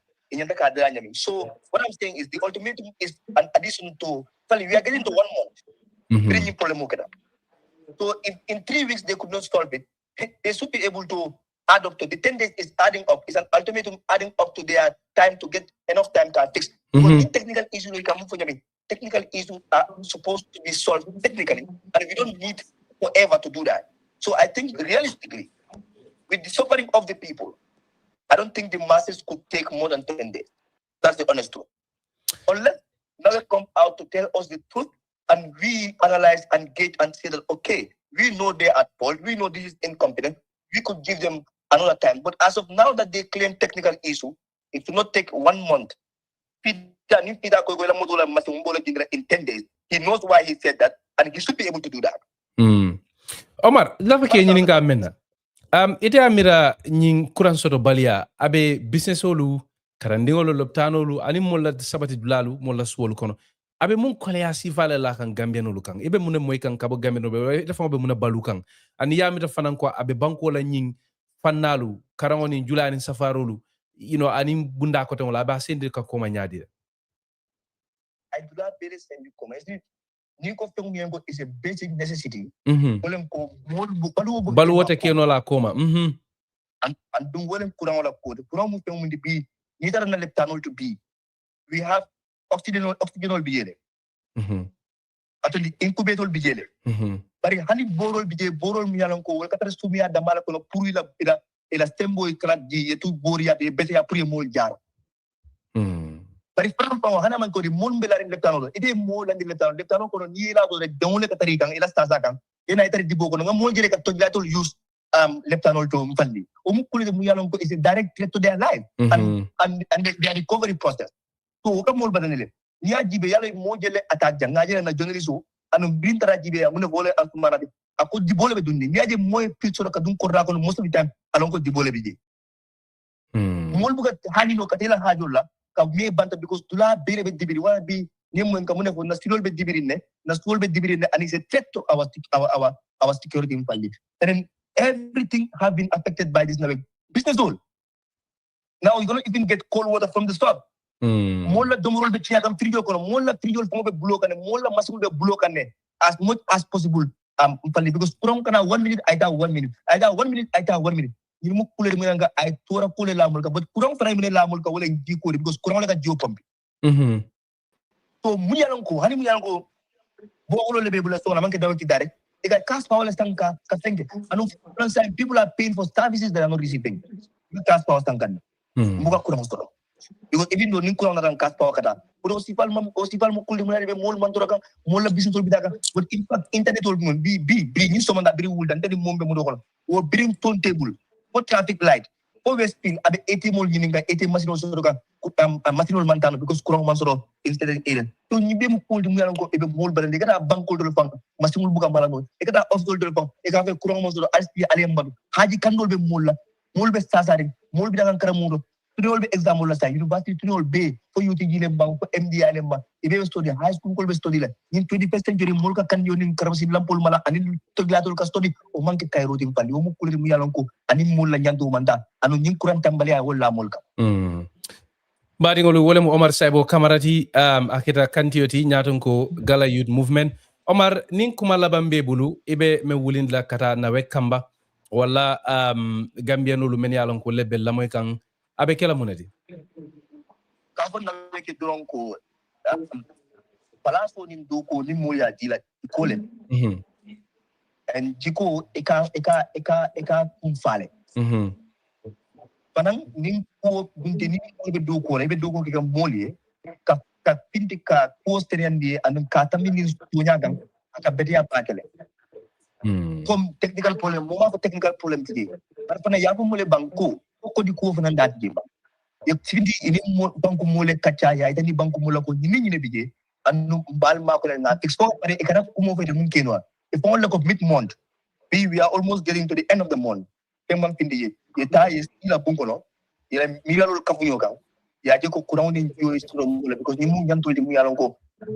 So what I'm saying is the ultimatum is an addition to we are getting to 1 month. So if in 3 weeks they could not solve it, they should be able to add up to the 10 days is adding up. It's an ultimatum adding up to their time to get enough time to fix. Because in technical issues we can move for them. Technical issues are supposed to be solved technically, and we don't need forever to do that. So I think realistically, with the suffering of the people, I don't think the masses could take more than 10 days. That's the honest truth. Unless NAWEC come out to tell us the truth and we analyze and gauge and say that, okay, we know they are at fault, we know this is incompetent, we could give them another time. But as of now that they claim technical issue, it will not take 1 month. In 10 days. He knows why he said that and he should be able to do that. Omar, lava ke nyininga amena. Ite amira nying kuran soto balia abe business olu karandingolo loptanolu ani mola sabati dulalu mola suolu kono abe mun kole ya sifale la kan Gambian olu kan ibe mun moy kan kabo Gambian be dafa be mun balu kan ani yamita fanan ko abe banko la nying fannalu karangoni julani safarolu you know ani bunda ko tan wala ba sendi ka ko ma nyaadi. I do not really send you comments. Is a basic necessity. Balu wote keno la koma. And do wolem kurang la code. Kurang mu fengu ndi bi. Nitara na leptanol to be. We have oxygenol biyele. Actually incubator biyele. bari hani borol bije borol mi yalan ko wal katara sumia da mala ko pour ila stembo klat ji etu boria de bete ya pour mol jaar bari fam pa hana man ko di mon belari leptano ide mo landi leptano ko ni la do rek donle katari kan ila stasa kan ina itari dibo ko nga mol jere ka to latol use leptano to mfandi o mu kulide mu yalan ko is a direct threat to their life and their recovery process so ka mol badanele ni ajibe yalla mo jele attaque janga jele na journalist anu bintara jibe amune vole asumana de ako dibole be dundi ni aje moy picture ka dun ko ra ko most of the time alon ko dibole be je mol buga hani no katela hajolla ka me banta because tula bere be dibiri wala bi ni mo ka mune ko na silol be dibiri ne and is a threat to our security in Pali. And then everything have been affected by this business all. Now you're gonna even get cold water from the store. Mola domorol be chia kam frigo kono mola frigo fongo be block ane mola masul be block ane as much as possible Pali because kurang kana 1 minute aita 1 minute aita 1 minute aita 1 minute ni mu kule de nga ay tora kule la mulka but kurang fara mine la mulka wala ndi ko because kurang la ka jio pompi so mu yalan ko hani mu yalan ko bo ulo le be bula so na manke dawo ci dare e ga kas power stanka ka tenge anu people are paying for services that are not receiving you kas power stanka mu ga kurang so because even though ninko na ran kas power kata pero sipal mo kulli mo be mol man toraka mol la business bi daga but in fact internet ol bi ni so man da bri wul dan tedi mombe mo do ko o bring turntable o traffic light always feel abe 80 mol yininga 80 machine so do ka machine ol man tan because kurang man so instead of eden to ni be mo kulli mo yalan ko e be mol bare de kata bankol do fang machine ol buga mala no e kata off gold do fang e ka fe kurang man so aspi ale mbadu haji kandol be mol be sasari mol bi daga karamudo tunol be example la sa university tunol be fo yuti jile bang ko MD alemba e be study high school ko be study la in 21st century mulka kan yoni karamsi lampol mala anin toglatul ka study o manke kayro tim pali o mu kulri mu yalon ko anin mul la nyandu manda anu nyin kuran tambali ay wala mulka badi ngolu wole mu Omar Saibo Camarati akita kantioti nyaton ko Gala Youth Movement Omar nin kuma labambe bulu ibe me wulin la kata NAWEC kamba wala Gambian lu men yalon ko lebel la moy kan abe kela munadi kafon na ke doron ko palas ko nim do ko nim mo ya dila ko le and jiko eka kumfale panang nim ko bunte ni be do ko ke moli ka pinti ka poster yandi anum ka tamini tunya gang aka bedia pakele comme technical problem mo ko technical problem tidi par pana ya ko mole banko ko di ko fana ndat jimba e tindi ini banko mole kacha ya itani banko mola ko ni ne bije anu bal ma ko na fix ko pare e kana ko mo fe mun kenwa e fon la ko mid month we are almost getting to the end of the month kemam tindi ye ta is ila bunko no ila milalo kafunyo ka ya je ko kuran ni yo istro mola because ni mu nyanto di mu yalon ko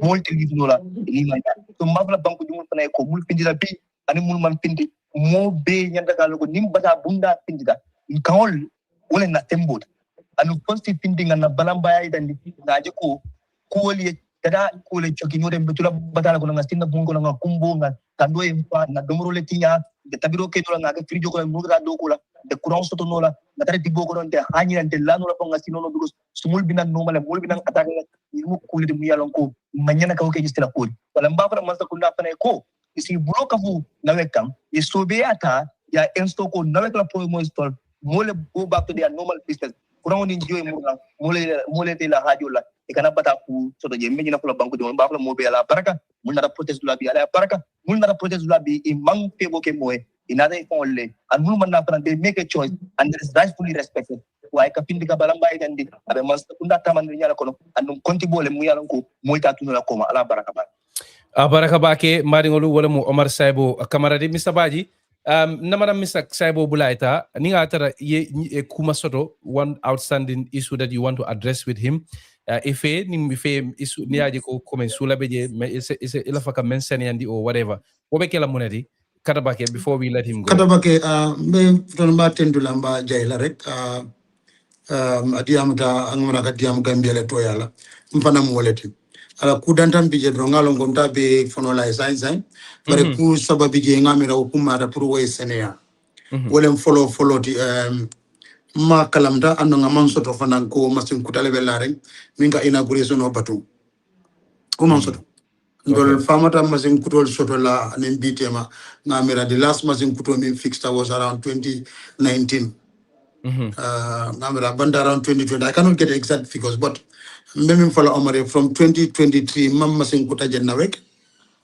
multi live no la ni ma to mabla banko di mu fana ko mul pindi la bi ani mul man pindi mo be nyanda ka ko nim bata bunda pindi da kawol wala na tembot anu konsti pindi ngana balamba ya idandi naje ko woli tada ko le choki nyore betula batala ko nga sinna bungo nga kumbo nga kando e mpa na domoro le tinya de tabiro ke dola nga ke frijo ko mu ga do ko la de courant soto no la na tare dibo ko don de hanyi ante la no la ko nga sino no because sumul binan no mala mul binan ataka ni mu ko le mu yalon ko manyana ka ko ke jistila ko wala mbafra man sa ko na fane ko isi bloka fu NAWEC kam e sobe ata ya ensto ko NAWEC la pro mo install mole go back to their normal business kurang ni joy mole te la hajo la e kana bata ku soto je meji na ko banko de ba mo be ala baraka mun na protest la bi ala baraka mun na protest la bi e mang pe bo ke moy inada e ko le and mun na fana they make a choice and it is rightfully respected why ka pindi ka balamba e dandi abe mas kunda taman ni nyala kono andum konti bole mu yalon ko moy ta tunu la koma ala baraka ba baraka bake madingolu wala mu Omar Saibo Camara de Mr Baji namara Mr Saibo bulaita ninga tara ye kuma soto one outstanding issue that you want to address with him if issue niaje ko comme sula beje is ila faka mention yandi or whatever wobe kala munadi kadabake before we let him go kadabake me ton ba tendula mba jayla rek adiam ta angona ka diam Gambia le to yala mfana mu woleti ala kudantam bije drongalo ngomta be fonola sign bare ku sababi je ngamira hukuma da pour way senea wolem follow di ma kalamda ando ngaman soto fanan ko masin kutale be la rek minga inauguration o batu ko man soto Ndol famata machine kutol soto la nin bitema ngamira the last machine kuto min fixed was around 2019. Ngamira banda around 2020. I cannot get the exact figures, but maybe follow Omar from 2023 mam machine kuta NAWEC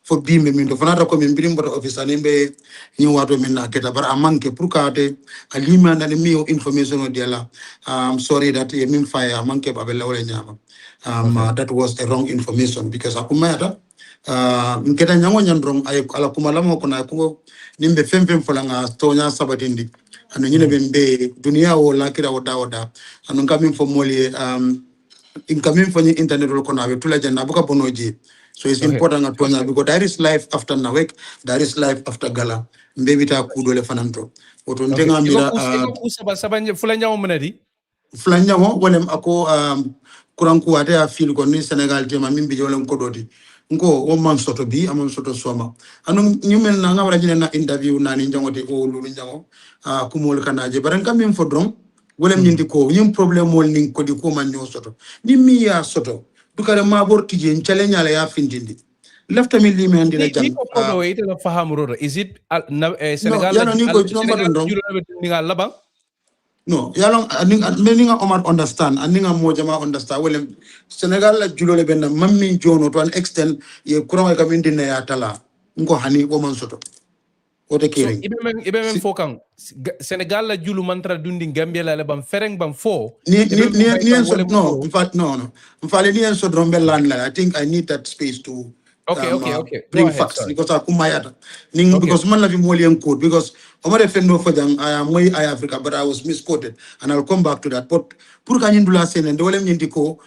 for being me do fanata ko min birim boto office anembe ni wato min na keta bar amanke pour kate alima na mi information o diala. I'm sorry that ye min fire amanke babela wala nyama. That was a wrong information because akumata nketa nyango nyandrong ay ala kumalamo kuna ko nimbe femfem folanga tonya sabatindi anu nyine bembe dunia o lakira oda anu coming for moli incoming for internet ko na betula janna buka bonoji. So it's important at Tonya because there is life after NAWEC, there is life after GALA. Maybe ta kudo le fananto. Otontenga mira Flanja mo wolem ako kuranku ate a fil ko ni Senegal tema mimbi jolem kodoti. Nko o man soto bi amon soto soma. Anu nyumel na ngawra jine na interview na ni njangote o lulu njango kumol kanaje baranka mim fodrom wolem nyindi ko nyum problem mol ning ko di ko man nyo soto. Ni mi ya soto. Dukare mabor tije challenge ala ya findindi lafta mi limi andi na jang is it Senegal no yalong aninga Omar understand aninga mojama understand well Senegal la julo le ben mammi jono to an extent ye kuran ka min dinne ya tala ngo hani wo man soto wote kering ibe fokang Senegal la julu mantra dundi Gambia la bam fereng bam fo ni no in fact no in fact ni en so drombe land la I think I need that space to okay bring facts because akumayata because man la fi molian code because Omar fendo fojang I am way Africa but I was misquoted and I'll come back to that but pour ka nyindula senen de wolem nyindi ko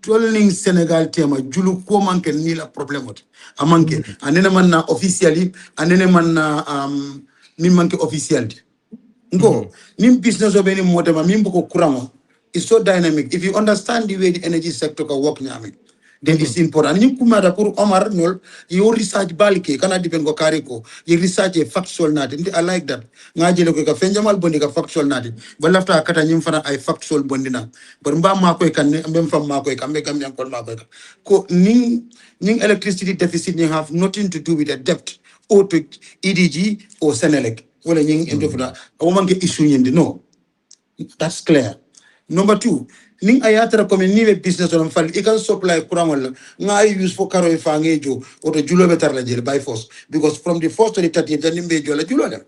tolling Senegal tema julu ko manke ni la problème ot amanke anene man na officially anene man na mi manke officially ngo nim business obeni motema mim ko kuramo is so dynamic if you understand the way the energy sector ka work nyame then it's important ni kumada pour Omar nol you research balike kana dipen go kariko you research a factual nati I like that ngajele ko ka fenjamal bondi ka factual nati balafta kata nyim fana ay factual bondina bar mba ma koy kan mbem fam ma koy kambe kam yan kon ma koy ko ning electricity deficit ni have nothing to do with the debt or to EDG or Senelec wala ning indofuna o manke issue nyindi no that's clear. Number 2 ning ayatra comme ni business on fal e can supply courant wala nga use for karo e fangejo o to julo betar la jël by force because from the first to the 30th then nimbe jola julo dem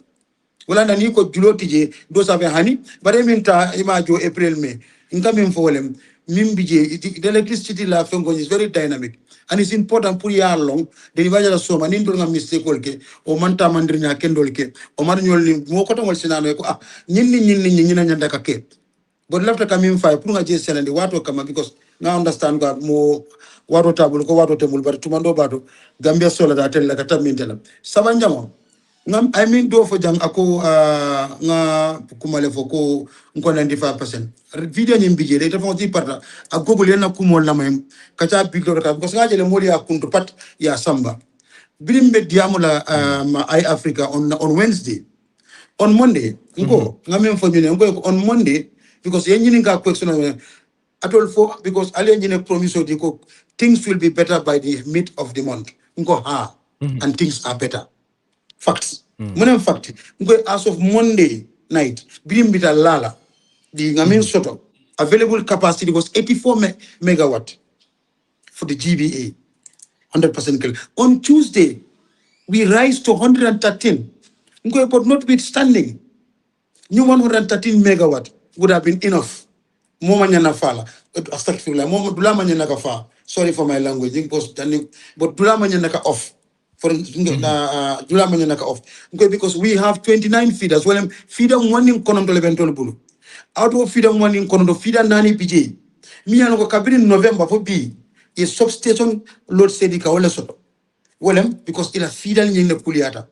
wala na ni ko julo tije do sabe hani bare minta imajo April May ngam fo wolem mimbije the electricity la fengo is very dynamic and it's important pour ya long de vajala soma nin do ngam mistake kolke o manta mandrinya kendol ke o mar nyol ni mo ko tongol sinano ko nyinni nyanda ka ke but lafta kamim fay pour nga je senandi wato kama because na understand God mo wato tabul ko wato temul bar tumando bato Gambia sola da tel la ka tamintela sabanjamo ngam I mean do fo jang ako nga kumale fo ko ngo 95% video nyim bije de fo ti parta a google na kumol na may ka ta big do ka because nga jele moli ya kuntu pat ya samba birimbe diamula I Africa on Wednesday on Monday ngo ngam fo ñu ngo on Monday because yenjini ka question at all for because ali yenjini promise odi ko things will be better by the mid of the month ngo and things are better facts monem fact ngo as of Monday night bimbita lala the ngamin soto available capacity was 84 megawatt for the GBA 100% kill. On Tuesday we rise to 113 ngo but notwithstanding new 113 megawatt would have been enough. Moma nyana fala. Astaghfirullah. Moma dulama nyana ka fa. Sorry for my language. But dulama nyana ka off. For dulama nyana ka off. Because we have 29 feeders. Well, feeder one in kono to leventol bulu. Out of feeder one in kono to feeder nani PJ. Mi anoko kabiri November for B. A substation load steady ka wala soto. Well, because ila feeder nyine kuliata.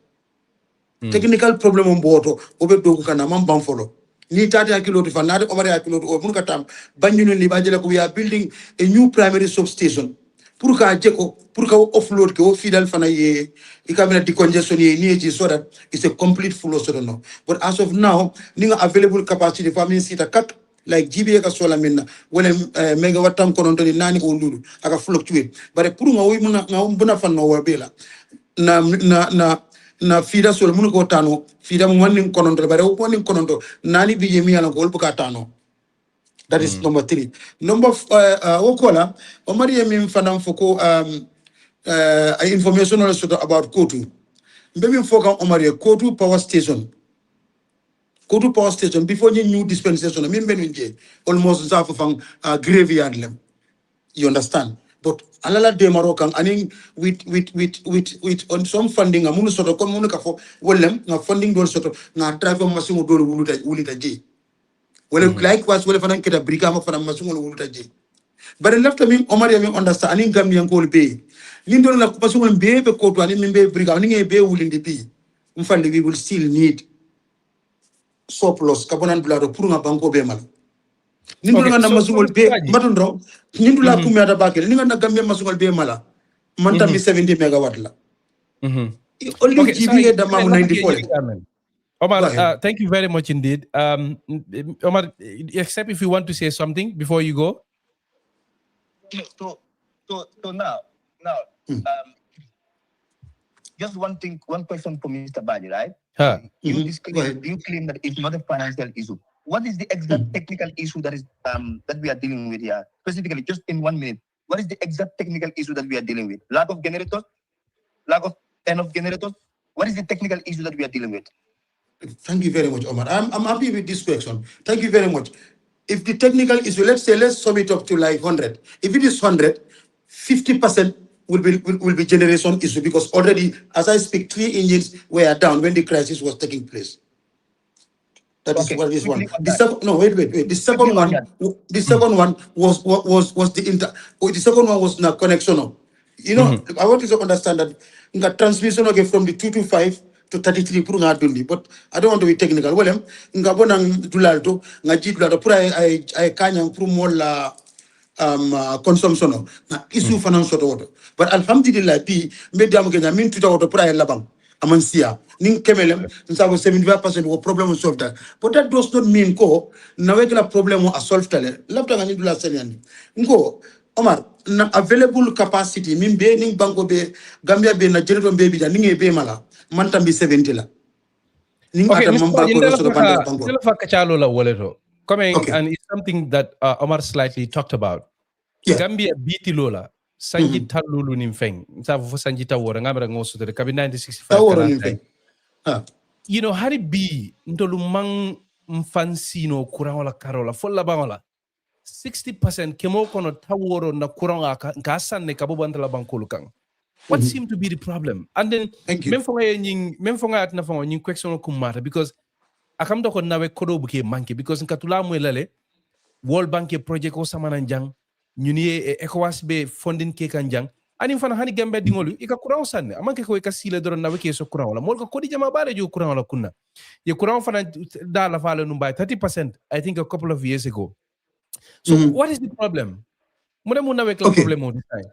Technical problem on board. Obe dogu kana mambam follow. Ni tati akilo to fanade Omar akilo to munka tam banjunu li bajela ko we are building a new primary substation pour ka jeko pour ka offload ko fidal fana ye ikamena decongestion ye ni so that it's a complete flow so no but as of now ninga available capacity for me sita kat like GBA ka sola minna wala megawatt tam kono to ni nani o lulu aka fluctuate bare pour nga wi muna buna fanno wa bela na fida sola mun ko tano fida mo wonni kono to bare o wonni kono to nani bije mi ala ko buka tano. That is number 3. Number Okola, Omar Yemim Fanam Foko information also about Kotu. Maybe Foka Omar Kotu Power Station. Kotu Power Station before the new dispensation. I mean Benunje almost Zafang graveyard lem. You understand? But alala de Moroccan, I mean with on some funding, a sort of communica for Willem, na funding door sort of na driver Massimo Dolo Ulita G. Well, likewise, well, if I get a brigam for a Massimo Ulita G. But left me, Omar, you understand, I Gambian call bay. Lindon la Massimo Bay, the court, and in Bay Briganing a bay will in the B. In fact, we will still need surplus, Cabonan blood, or Puruna Banco Bemal. Nindula Massimo Bay, Matundro, Nindula Kumata Bakel, Ninga Gambia Massimo Bay Mala, Montami 70 megawatt. Only GBA Dama 94. Omar, thank you very much indeed. Omar, except if you want to say something before you go. So now, just one question for Mr. Baji, right? You claim that it's not a financial issue. What is the exact technical issue that is that we are dealing with here? Specifically, just in 1 minute, what is the exact technical issue that we are dealing with? Lack of generators? Lack of enough generators? What is the technical issue that we are dealing with? Thank you very much, Omar. I'm happy with this question. Thank you very much. If the technical issue, let's sum it up to like 100. If it is 100, 50% will be generation issue because already, as I speak, 3 engines were down when the crisis was taking place. That is what is one. The second, no, wait. The second one was the second one was not connection. You know, I want you to understand that in the transmission from the 225 to 33 puru nga but I don't want to be technical. Well, nga bonang dulalto nga jidulado pura ay kanyang puru mola consumption na isu finance auto. But alhamdulillah pi mediam kenya min tuta auto pura ay labang amansia ning kemelem nsabo 75% wo problem solved that. But that does not mean ko na wekla problem a solved tale. Labda nga nidula senyani. Ngo Omar na available capacity min be ning banko be Gambia be na generator be bi da ning e be mala Mantam be 70 la. Okay, and it's something that Omar slightly talked about. Yeah. Gambia Bitilo la sanji talulu nimfeng. Msafu sanji tawora ngamera ngosu tere kabi 1965. You know, how it be ntolu mang mfansino kurangola karola folla bangola 60% kemo kono taworo na kuranga kasan ne kabo bandala bankolu kang. What seemed to be the problem? And then memfonga at na fonga nying question kumata because akam doko nawe kodo buke manke because nkatula mwelale World Bank project o samana njang nyuni ECOWAS be funding ke kanjang ani fana hani Gambia dingolu ika kurang sanne amanke ko ika sile doron nawe ke so kurang la molko kodi jama bare jo kurang la kunna ye kurang fana da la fala numbai 30% I think a couple of years ago. So what is the problem? Muna nawe kla problem on this time.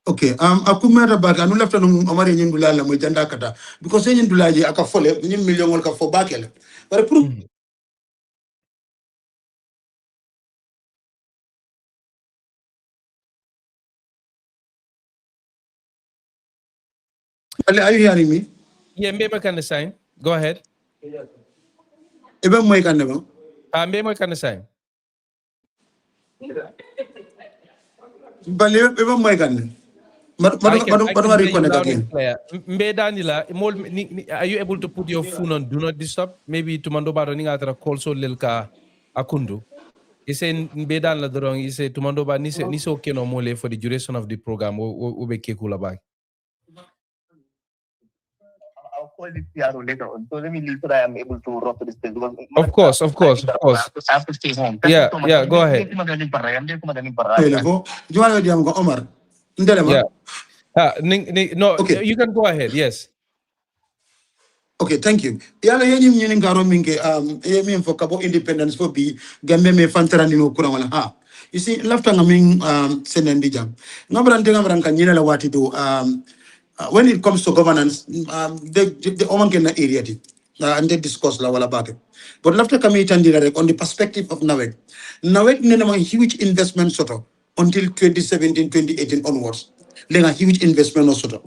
Okay, akumera baga anu lafta no Omar nyindula la mo janda kata because nyindula ji aka fole nyim million wol ka fo bakele bare pour are you hearing me? Yeah, mbema can sign. Go ahead. Ebe moy kan ba? Mbema can sign. Bale ebe moy kan. Are you able to put your phone on do not disturb? Maybe tumando baro ninga atra call so lelka akundu. Ise mbedan la dorong ise tumando ba nise okay no mole for the duration of the program ube kekula back. I'll call this PRO later on. So let me leave so that I am able to rock to this place. Of course. I have to stay home. Yeah, go ahead. Yeah. No, okay. You can go ahead. Yes. Okay, thank you. Yala yenyim nyening karo minke yemim for kabo independence for be Gambia me fantarani no kuna wala ha. You see, lafta ngaming senendi jam. Ngamran kanyina la wati do when it comes to governance, the Oman Kenya area. and they discuss la wala bake. But after coming on the perspective of NAWEC, NAWEC nenema huge investment soto until 2017, 2018 onwards. Lenga huge investment soto.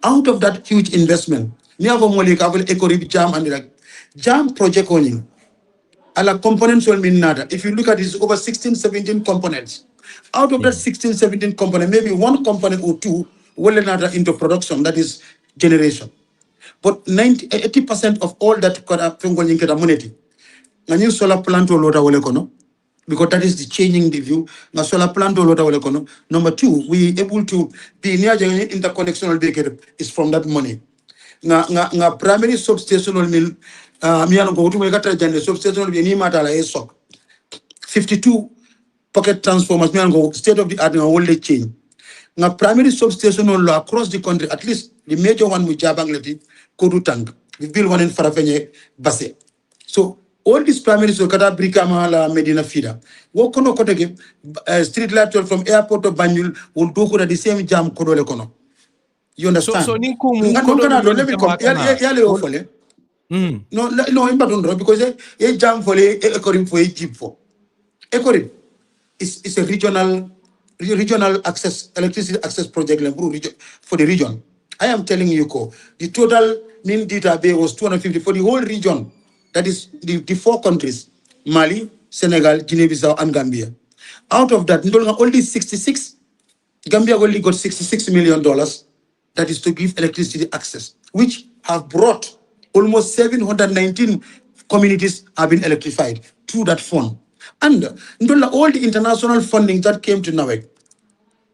Out of that huge investment, ni avo moli kavel ekorib jam and like jam project owning. Ala components will mean nada. If you look at this, over 16, 17 components. Out of that 16, 17 components, maybe one component or two will enter into production, that is generation. But 80% of all that money. New solar plant or lota will because that is the changing the view. Now solar plant or lota will Number two, we able to be near the interconnection is from that money. Nga primary substation will mill miano go to make a substation will be any matter like SOC 52 pocket transformers miano go state of the art na whole change. Nga primary substation will across the country, at least the major one with Jabanglet, Kodu Tank. We build one in Farafenye Basse. So all these primaries will cut Brikama la Medina Fida. What kono kotege street lateral from airport to Banyul will do the same jam Kodole kono. You understand? So let me come. No, because a jam for a for a jeep for. Ekorim is a regional access, electricity access project for the region. I am telling you, the total mean data bay was 250 for the whole region. That is the four countries, Mali, Senegal, Guinea-Bissau, and Gambia. Out of that, only 66, Gambia only got $66 million. That is to give electricity access, which have brought almost 719 communities have been electrified through that fund. And all the international funding that came to NAWEC,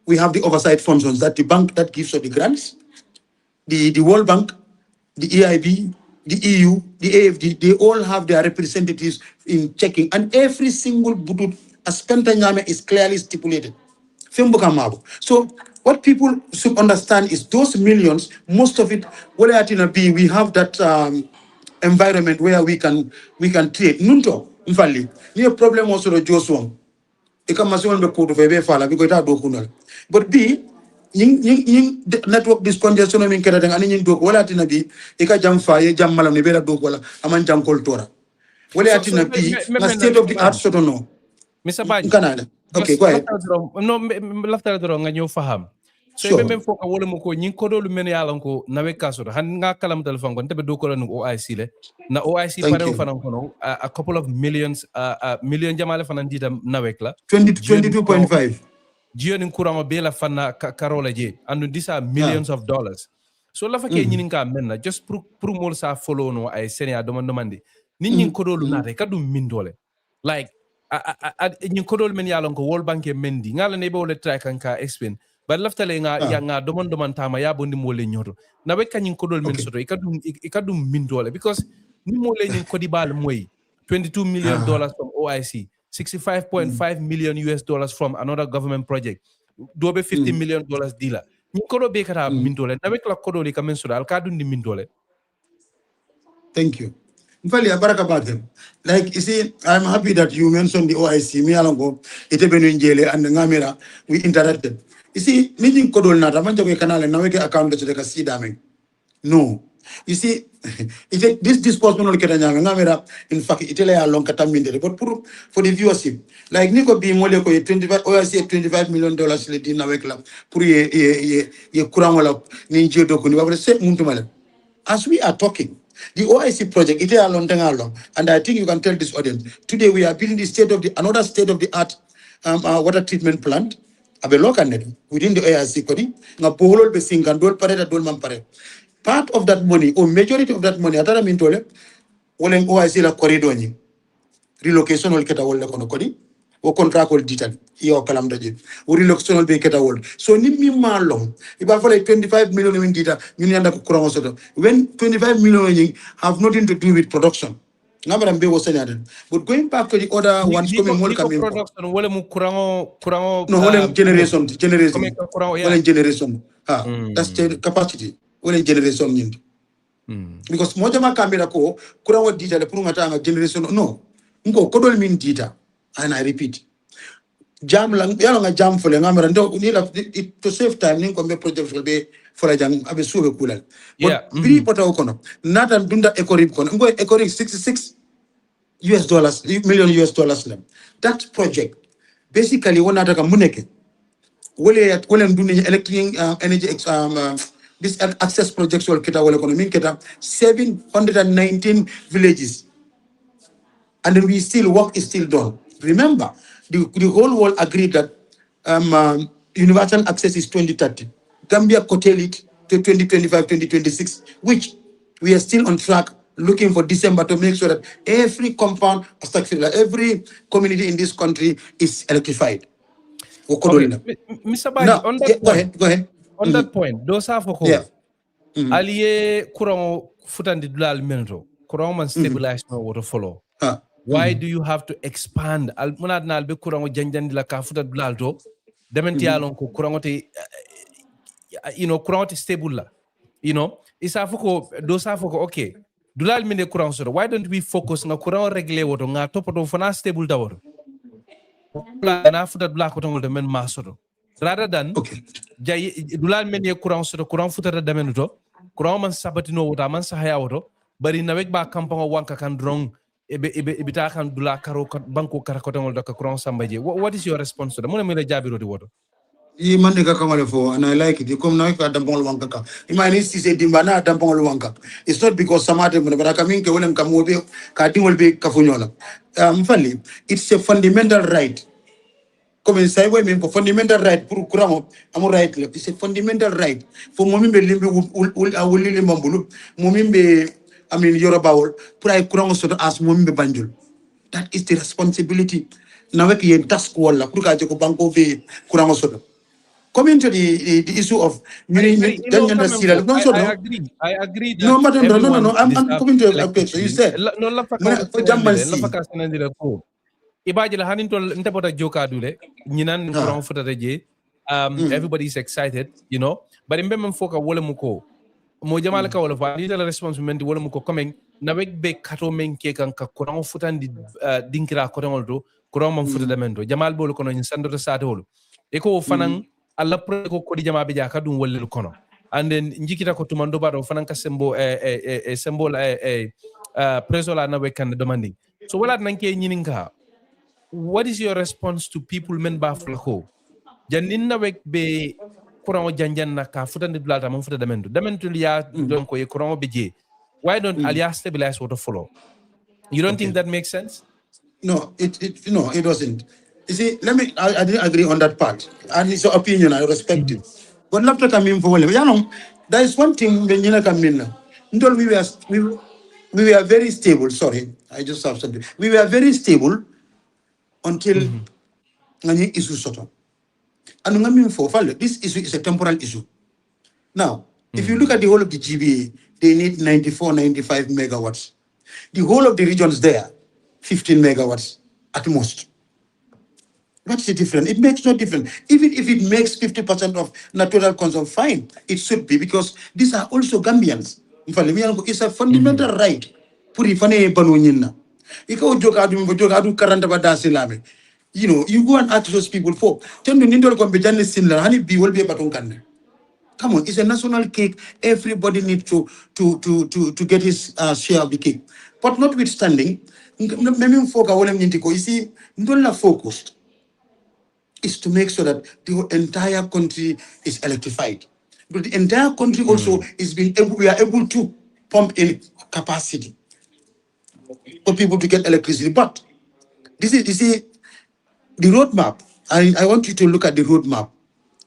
we have the oversight functions that the bank that gives us the grants, the World Bank, the EIB, the EU, the AFD, they all have their representatives in checking. And every single budut aspenta is clearly stipulated. So what people should understand is those millions, most of it, we have that environment where we can trade. Nunto, mfali, ni a problem also the Joshua. But B, network discongestion min kera dengan ani do wala tina bi eka jam faye jam malam ni bela do wala aman jam kol tora wala atina bi na state of the art so no Mr. Baji Canada. Okay, go ahead. No, lafta do nga ñew faham. So Sure. be fo ka wala mo ko ñing ko do lu men yalan ko NAWEC kaso han nga kalam telefon ko tebe do ko no OIC le na OIC Thank pare you. fanan ko no a couple of millions million jamale fanan dita NAWEC la 22.5. Gionin kurama bela fanna karola je and these are millions of dollars. So la fake ñinin ka menna just pour mol sa follow no ay senia demande nit ñing ko do lu nata kadu min dole like ñing ko do men yalon ko World Bank mendi ngala ne be wala try kan ka explain but laftale nga ya nga demande tama ya bondi mo le ñoto na be kañin ko do men soto ikadu min dole because ni mo le ñing ko di bal moy $22 million from OIC, $65.5 million US dollars from another government project. Dobe $50 million dealer. Ni kodo be kata mindole. Na wekla kodo li kamen soda alkadu ndi mindole. Thank you. Mfali baraka batem. Like you see, I'm happy that you mentioned the OIC. Me alongo ite benu njele and ngamera we interacted. You see, meeting kodol nata manja we kanale na weke account to the see damage. No. You see, this disbursement will get in fact, it is a long term. But for the viewership, like Nico being more like $25 million in NAWEC club, as we are talking, the OIC project, it is a long time, and I think you can tell this audience. Today we are building another state of the art water treatment plant. Within the OIC, part of that money, or majority of that money, atara min tole, wolen OIC la corridor ni. Relocation will get a wall kono kodi, o contract will detail, iyo kalam daji. O relocation will be get a wall. So ni mi malong, if I like 25 million in data, you need to kurang soto. When 25 million have nothing to do with production. But going back to the other ones coming more coming. Production wole mu kurango no, wole generation. Wole generation. That's the capacity. Generation because mojama camera ko kurawa data le purungata generation no ngo kodol min data and I repeat jam lang yalo nga jam fole ngamara ndo ni la to save time ni ko be project be for a young Abe Sube Kulal. Yeah. But three pota okono, not and dunda ecorib kono, go ecorib $66 million US dollars. That project basically one ataka muneke. Wole doing electric energy this access projects will kita wole kono min kita 719 villages. And then work is still done. Remember, the whole world agreed that universal access is 2030. Gambia curtailed it to 2025, 2026, which we are still on track, looking for December to make sure that every compound, every community in this country is electrified. Okay. Mr. Baji, Now, on that point, go ahead. On that point, those are for Aliye kurang futandi dulal menro. Kurang man stabilize no water follow. Why do you have to expand? Al munad na albe kurang janjan dila ka futa dulal to. Dementi alon ko kurang te kurang te stable la. Isa foko dosa foko okay. Dulal mine kurang so. Why don't we focus na kurang regle water nga to poto fana stable da water. Na futa dulal ko tongol de men masoro. Rather than dulal men ye kurang so kurang futa da menuto. Kurang man sabatino water man sahaya water. Bari nawek ba kampanga wanka kan drong ibita kan dula karo banko karakotangol da kurang sambaje. What is your response to that? Mona mele jabiro di water. I man ka kamale fo, and I like it. You come now ka dampong luwanka ka. Imani si se dimbana dampong luwanka. It's not because samate mo na coming ke wolem kamobe ka dingol be kafunyola. Mfali, it's a fundamental right. Comme Saibo mean for fundamental right pour kuramo amu right. It's a fundamental right. For momimbe limbe awuli mambulu, momimbe Yoruba pour ay kuramo so as momimbe banjul. That is the responsibility. NAWEC yen task wala pour ka jeko banko be kuramo so. Coming to the issue of I agree. No, madam, no. I'm coming to a question. You said everybody's excited, but in Bemen Foka Wolamuko, Mojamalaka Wolofa, little responsibility Wolamuko coming, NAWEC be Kato men cake and Kakurang Futan Dinkira Kotamoldo, Kuramon Futamento, Jamal Bolokono in Sandro Satolo, Eco Fanang. Allah preko ko dijama be jaka dum wollel kono and then njikita ko tumando bado fananka sembo symbol presola na we kan demanding so wala nanke nyininga what is your response to people men ba flako janin na we be kurango janjan na ka futande blata mon futa demento liya donc e kurango be je why don't alia stabilize what to follow you don't think that makes sense? No, it doesn't. You see, I didn't agree on that part. And it's your opinion, I respect it. But not to come in for there is one thing when you come in. We were very stable. Sorry, I just have something. We were very stable until issue sort. And this issue is a temporal issue. Now, if you look at the whole of the GBA, they need 95 megawatts. The whole of the regions there, 15 megawatts at most. What's the difference? It makes no difference. Even if it makes 50% of natural consumption, fine. It should be because these are also Gambians. It's a fundamental right. You go and ask those people for. Come on, it's a national cake. Everybody needs to get his share of the cake. But notwithstanding, you see, focused is to make sure that the entire country is electrified. But the entire country also we are able to pump in capacity for people to get electricity. But this is the roadmap. I want you to look at the roadmap.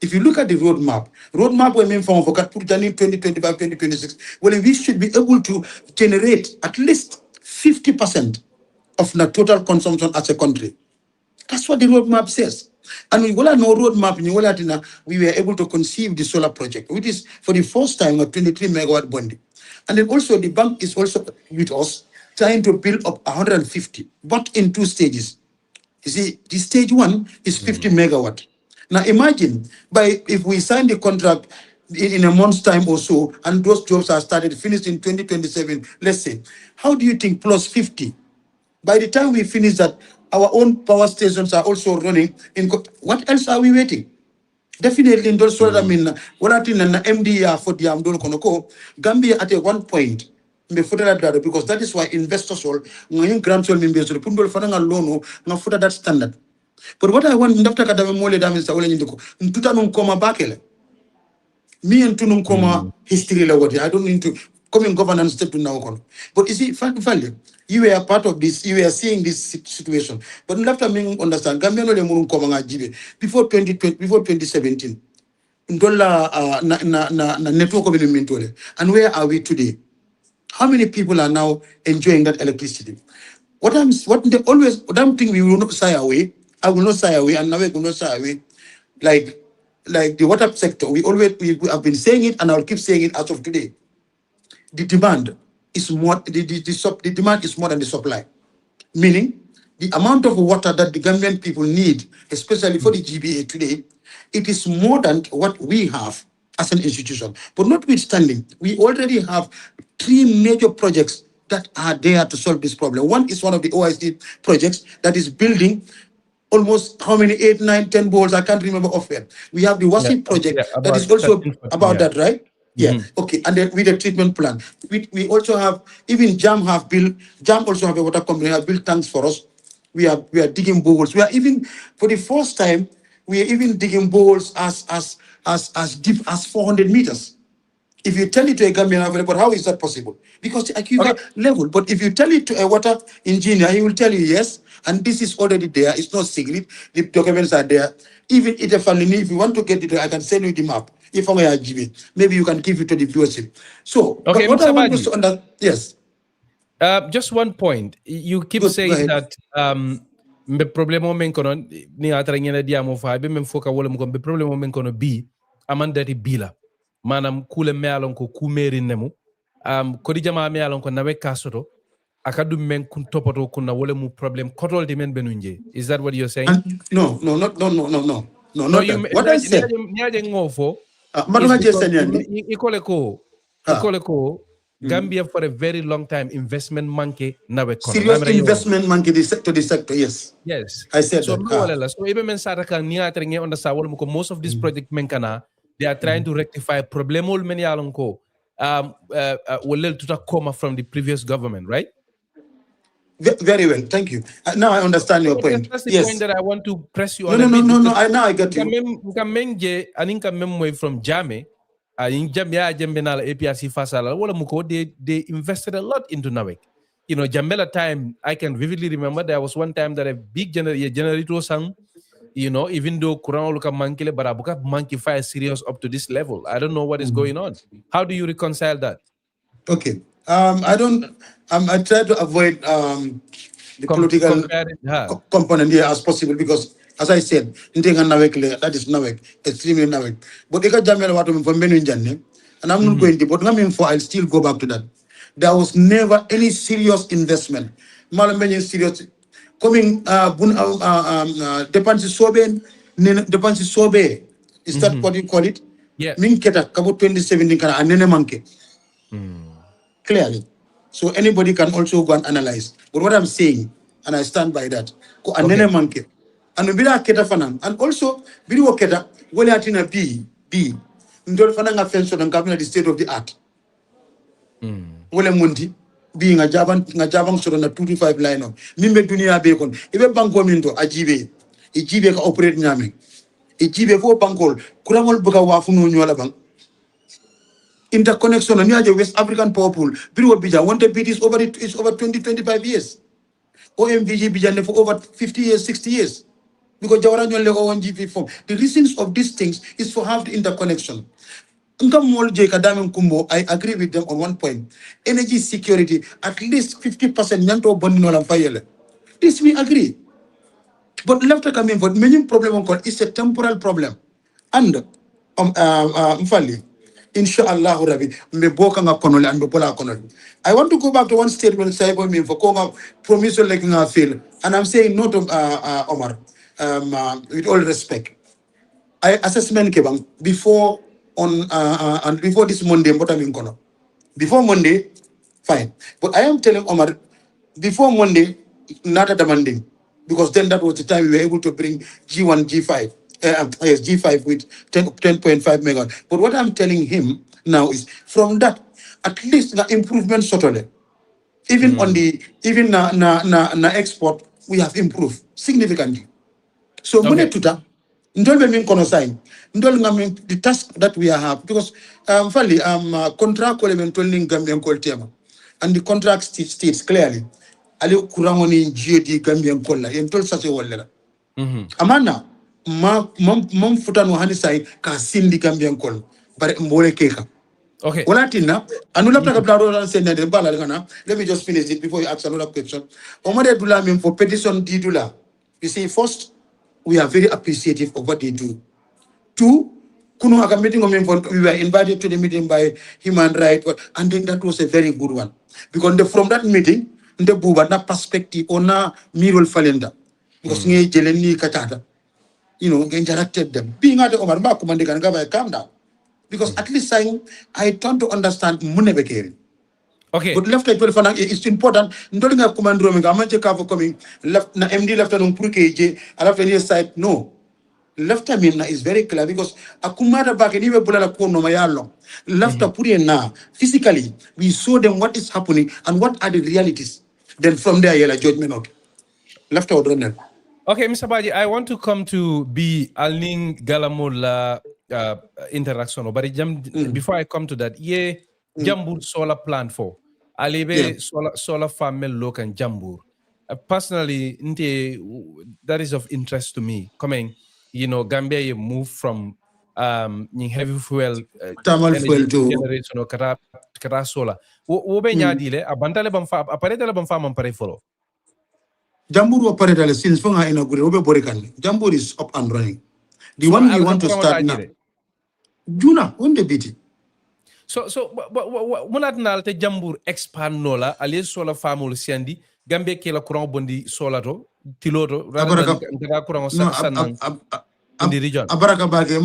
If you look at the roadmap we mean for 2025, 2026, well, we should be able to generate at least 50% of the total consumption as a country. That's what the roadmap says. And we will have no roadmap. We were able to conceive the solar project, which is for the first time a 23 megawatt bonding. And then also the bank is also with us trying to build up 150, but in 2 stages. You see, the stage 1 is 50 megawatt. Now imagine if we sign the contract in a month's time or so, and those jobs are finished in 2027, let's say, how do you think plus 50? By the time we finish that, our own power stations are also running. What else are we waiting? Definitely, those sort of what I think na MDA for the Amdol Konoko, Gambia at one point, because that is why investors all, when grants all members, the Pundol Fananga loan, no for that standard. But what I want, Dr. Kadame Mole Damis, in Tutanum Koma Bakele. Me and Tunum Koma history, I don't need to come in governance step to now. But you see, value, you were part of this, you were seeing this situation. But after me understand, Gambia no le murun koma ngajibe before 2020, before 2017. Dollar na network of inventory. And where are we today? How many people are now enjoying that electricity? What they always, what I'm thinking we will not shy away. I will not shy away, and now we will not shy away. Like the water sector, we have been saying it, and I'll keep saying it as of today. The demand is more. The demand is more than the supply, meaning the amount of water that the Gambian people need, especially for the GBA today, it is more than what we have as an institution. But notwithstanding, we already have 3 major projects that are there to solve this problem. One is one of the OIC projects that is building almost how many 8, 9, 10 balls, I can't remember offhand. We have the WASI project that is also about that, right? Yeah. Okay. And then with the treatment plan, we also have, even JAM also have a water company, have built tanks for us. We are digging boreholes. We are even, for the first time, we are even digging boreholes as deep as 400 meters. If you tell it to a Gambian, but how is that possible? Because the aquifer level. But if you tell it to a water engineer, he will tell you yes, and this is already there. It's not secret. The documents are there. Even if you want to get it, I can send you the map. If I'm going to give it, maybe you can give it to the viewership. So, okay, what I want to understand, yes. Just one point. You keep saying that the problemo men kono ni atara ngena diamo fa be men foka wala mo be problemo men kono bi amandati bila manam kule mealon ko kumeri nemu ko di jama mealon ko nawe kasoto akadu men kun topoto kunna wala mu problem kotol di men benunje. Is that what you're saying? No, not that. What I said nyaje ngofo ikole ko Gambia for a very long time investment monkey NAWEC. Serious investment monkey to the sector, yes. Yes. I said so that. So even men saraka niya trenge on the sawol ko most of this project menkana they are trying to rectify problemol many along ko will to come from the previous government, right? Very well, thank you. Now I understand your point. That's the point that I want to press you on. No. Now I get you. Aninka memwe from Jame. In Gambia, Jambenala APRC Fasala, they invested a lot into NAWEC. You know, Jambela time, I can vividly remember there was one time that a big generator sang, you know, even though Kurang Luka Mankile, but Abuka Monkey Fire serious up to this level. I don't know what is going on. How do you reconcile that? Okay. I try to avoid the political component here as possible because, as I said, that is NAWEC, extremely NAWEC. But if I and I'm not going to, but I'll still go back to that. There was never any serious investment. Serious coming Depensi Sobe. Is that what you call it? Yeah. Minketa Kabo 2017 kana anene manke. Clearly. So anybody can also go and analyze. But what I'm saying, and I stand by that, anene manke. And and also biru keta wole atina B ndol fana nga fenso na ngabina the state of the art wole mundi bi nga jabang soro na 225 line up mimbe dunia be kon ibe banko minto ajibe ka operate nyame ijibe fo bankol kurangol buga wafu no nyola bang interconnection on the West African power pool biru bija want to beat is over 20-25 years OMVG bija for over 50 years 60 years. Because the reasons of these things is for have the interconnection. I agree with them on one point. Energy security, at least 50%. This we agree. But left coming for many problem is a temporal problem. And inshallah I want to go back to one statement Saibo mean for Konga promise like fail. And I'm saying no to Omar. With all respect, I assessment kebang before this Monday, before Monday, fine. But I am telling Omar, before Monday, not demanding, because then that was the time we were able to bring G1, G5. Yes, G5 with 10.5 megawatt. But what I'm telling him now is from that, at least the improvement totally. Even on the na export, we have improved significantly. So Okay. tuta ndol be min kono sign ndol ngam the task that we have because fali contract ko le men tolning Gambian ko tema and the contract states clearly ali kurangoni jodi Gambian ko la en tol sase wolle amana mam futano hani sai ka sindi Gambian ko bare mbole keka. Okay. Walatina, anula taka blado ran sende de bala gana. Let me just finish it before you ask another question. Omar Dula mean for petition didula. You see, first, we are very appreciative of what they do. Two, kuno aga meeting we were invited to the meeting by human rights, and then that was a very good one. Because from that meeting, the buba na perspective or na mirror falenda. Because nge jeleni katata. Interacted them. Being at the Omar Ba command can calm down. Because at least I turn to understand munebekeri. Okay. But left it's important. Ndolinga command room ngamanche cover coming left na MD left on purkeje left on your side. No. Left na is very clear because akumada back and even bulala kono mayalo. Left puri na physically we saw them what is happening and what are the realities. Then from there yella judgment out. Left out runner. Okay, Mr. Baji, I want to come to be Alning Galamula interaction. But before I come to that, Jambur solar plant for Alibe solar farm local and Jambur. Personally, that is of interest to me. Coming, Gambia you move from heavy fuel thermal fuel to generation or kara solar. Wo be nyadile abantale bamfa aparetale bamfa mampare follow. Jambur operator since Fonga inaugurated Obe Borikan. Jambur is up and running. The one we want to start now. Juna, when the BT. So munat nalte Jambur expand nola ali solar farmul siandi Gambia kela courant bondi solato tiloto rather than courant sanang in the region. Abaraka bage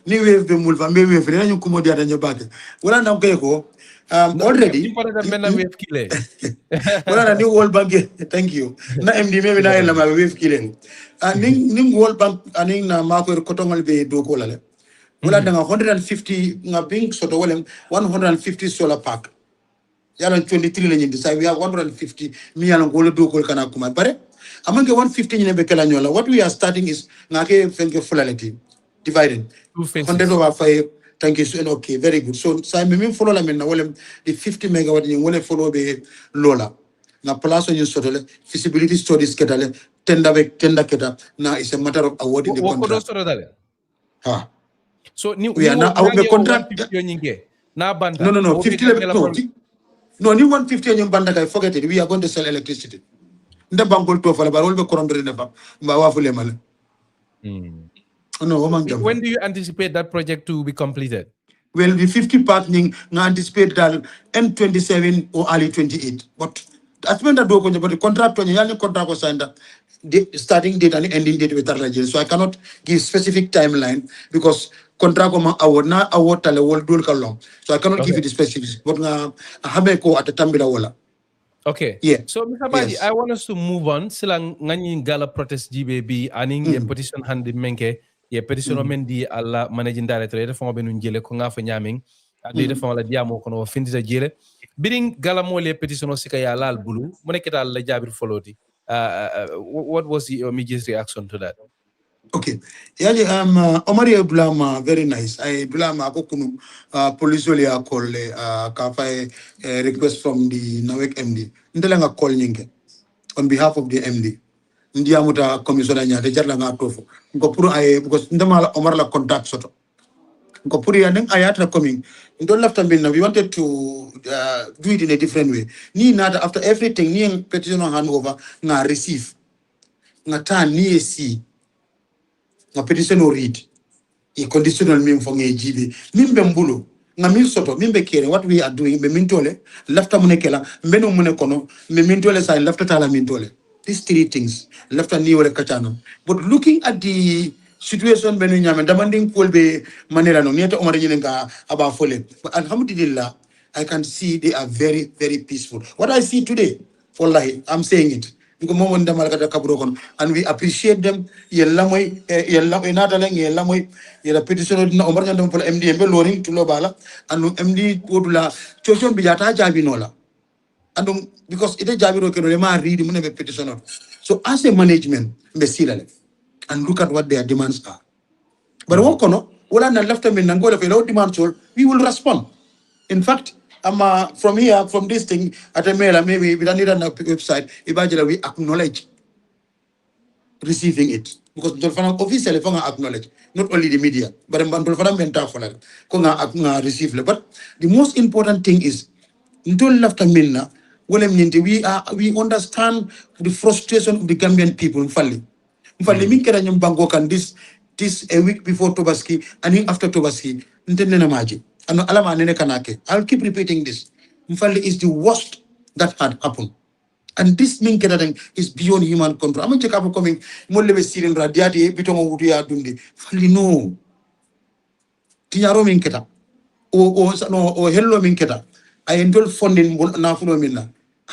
ni wave be mulva me wave ni ñu kumo dia dañu bage. Wala na ko already wala na ni World Bank thank you na MD me na la ma wave killing ning World Bank aning na ma ko kotongol be do ko lale wala da 150 nga bing soto wala 150 solar park yalla 23 la ñi decide we have 150 mi yalla ko do ko kana kuma bare among 150 ñi be kala ñola what we are starting is ngake fenke fulality divided 100 over 5. Thank you. Okay, very good. So, I follow la men na the 50 megawatt you wole follow be lola. Na place on you sotole feasibility studies ketale tender keta na is a matter of awarding the contract. So we are now out the contract. No. 50 no, new 150 and you banda guy forget it. We are going to sell electricity. The bankol to fall but all be corromper in the bank. No, when do you anticipate that project to be completed? Well, the 50 partnering, I anticipate that end 27 or early 28. But that's when the contract when you contract was signed, starting date and ending date with Arlajil. So I cannot give specific timeline because contract award na award tale world do long. So I cannot give you the specifics. But I have a at the Tambila wala. Okay. Yeah. So, Mr. Baji, I want us to move on. Silang ngani GALA protest GBB aning ye petition handi menke. Ye petition mendi alla managing director ede fon benu jele ko nga fa nyaming ade fon la diamo ko no findita jele biring GALA mo le petition o sika ya lal bulu mo nekita la jabir foloti what was your immediate reaction to that? Okay. Yali Omar Blama very nice. I Blama ko kunu police oli call ka fa request from the NAWEC MD. Ndela nga call nyinge on behalf of the MD. Ndiamuta commissioner nya de jarla nga tofo ko pour ay because ndama Omar la contact soto ko pour ya nen ayata coming ndon lafta bin na we wanted to do it in a different way ni nada after everything ni petition hand over nga receive nga tan ni see nga petition o read e conditional mim fo nge jibe mimbe mbulo nga min soto mimbe kere what we are doing be mintole lafta munekela mbeno munekono me mintole sa lafta tala mintole. These three things left and new kachano. But looking at the situation when demanding will be manera no near Omar about fully. But alhamdulillah, I can see they are very, very peaceful. What I see today, wallahi, I'm saying it. because momo ndamal kata kabro kon, and we appreciate them. Yella moy yella inatale yella moy yella petition na Omar nyandam pol MD embe loring tulo bala and MD wodula chochon bijata jabi nola. And because it is Jabiro Kenolema read the petition. So as a management, and look at what their demands are. But what I left them in Angola without demands, we will respond. In fact, from here, from this thing, at a mail, maybe we don't need a website, eventually we acknowledge receiving it. Because Dolphana officially acknowledge, not only the media, but Dolphana mental for like receive. But the most important thing is we understand the frustration of the Gambian people. This a week before Tobaski and after Tobaski. I'll keep repeating this. Is the worst that had happened. And this is beyond human control. I'm check up coming Molebe Radiati, Bitongo Udia Dundi. No. Tinyaro Minketa. Or hello Minketa. I enjoy funding Nafuno Mina.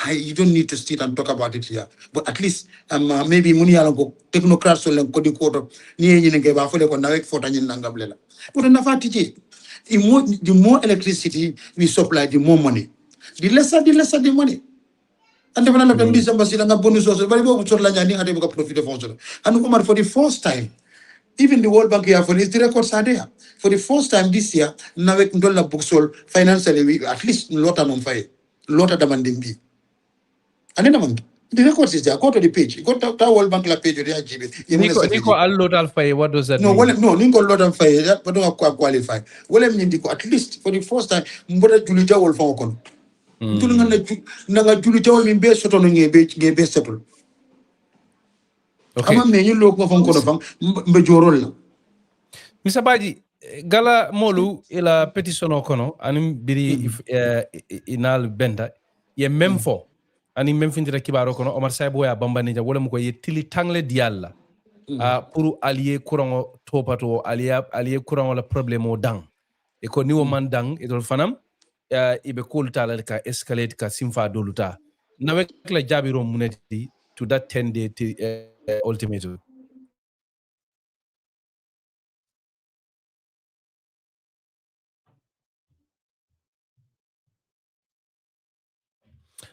You don't need to sit and talk about it here. But at least maybe Munialango, technocrats will go to quarter near Yinegaba for the NAWEC for Tanyanangablela. But enough the more electricity we supply, the more money. The lesser the money. And the one of them December bonus also very well profit of and Omar for the first time. Even the World Bank here for the records are there. For the first time this year, NAWEC dollar book sold financially, we at least lot on fire, lot of demanding be. And then the records is there. Go to the page. Go to the World Bank page. Nico, a lot of fire. What does that mean? No, Nico, lot of fire. But don't qualify. Well, I mean, at least for the first time, Mbora Julita will fall. Nanga Julita will be best on a best settle. Okay. Mr. Baji, Gala Molu ila petition okono anim biri inal benda ye memfo ani memfindira kibaro kono Omar Saibo ya bamba ninja wala muko ye tili tangle dialla pour allier courant topato allier courant la problème dang e ko niwo man dang e dol fanam ibe kulta la ka escalate ka simfa doluta NAWEC la jabiro muneti to that 10-day ultimatum.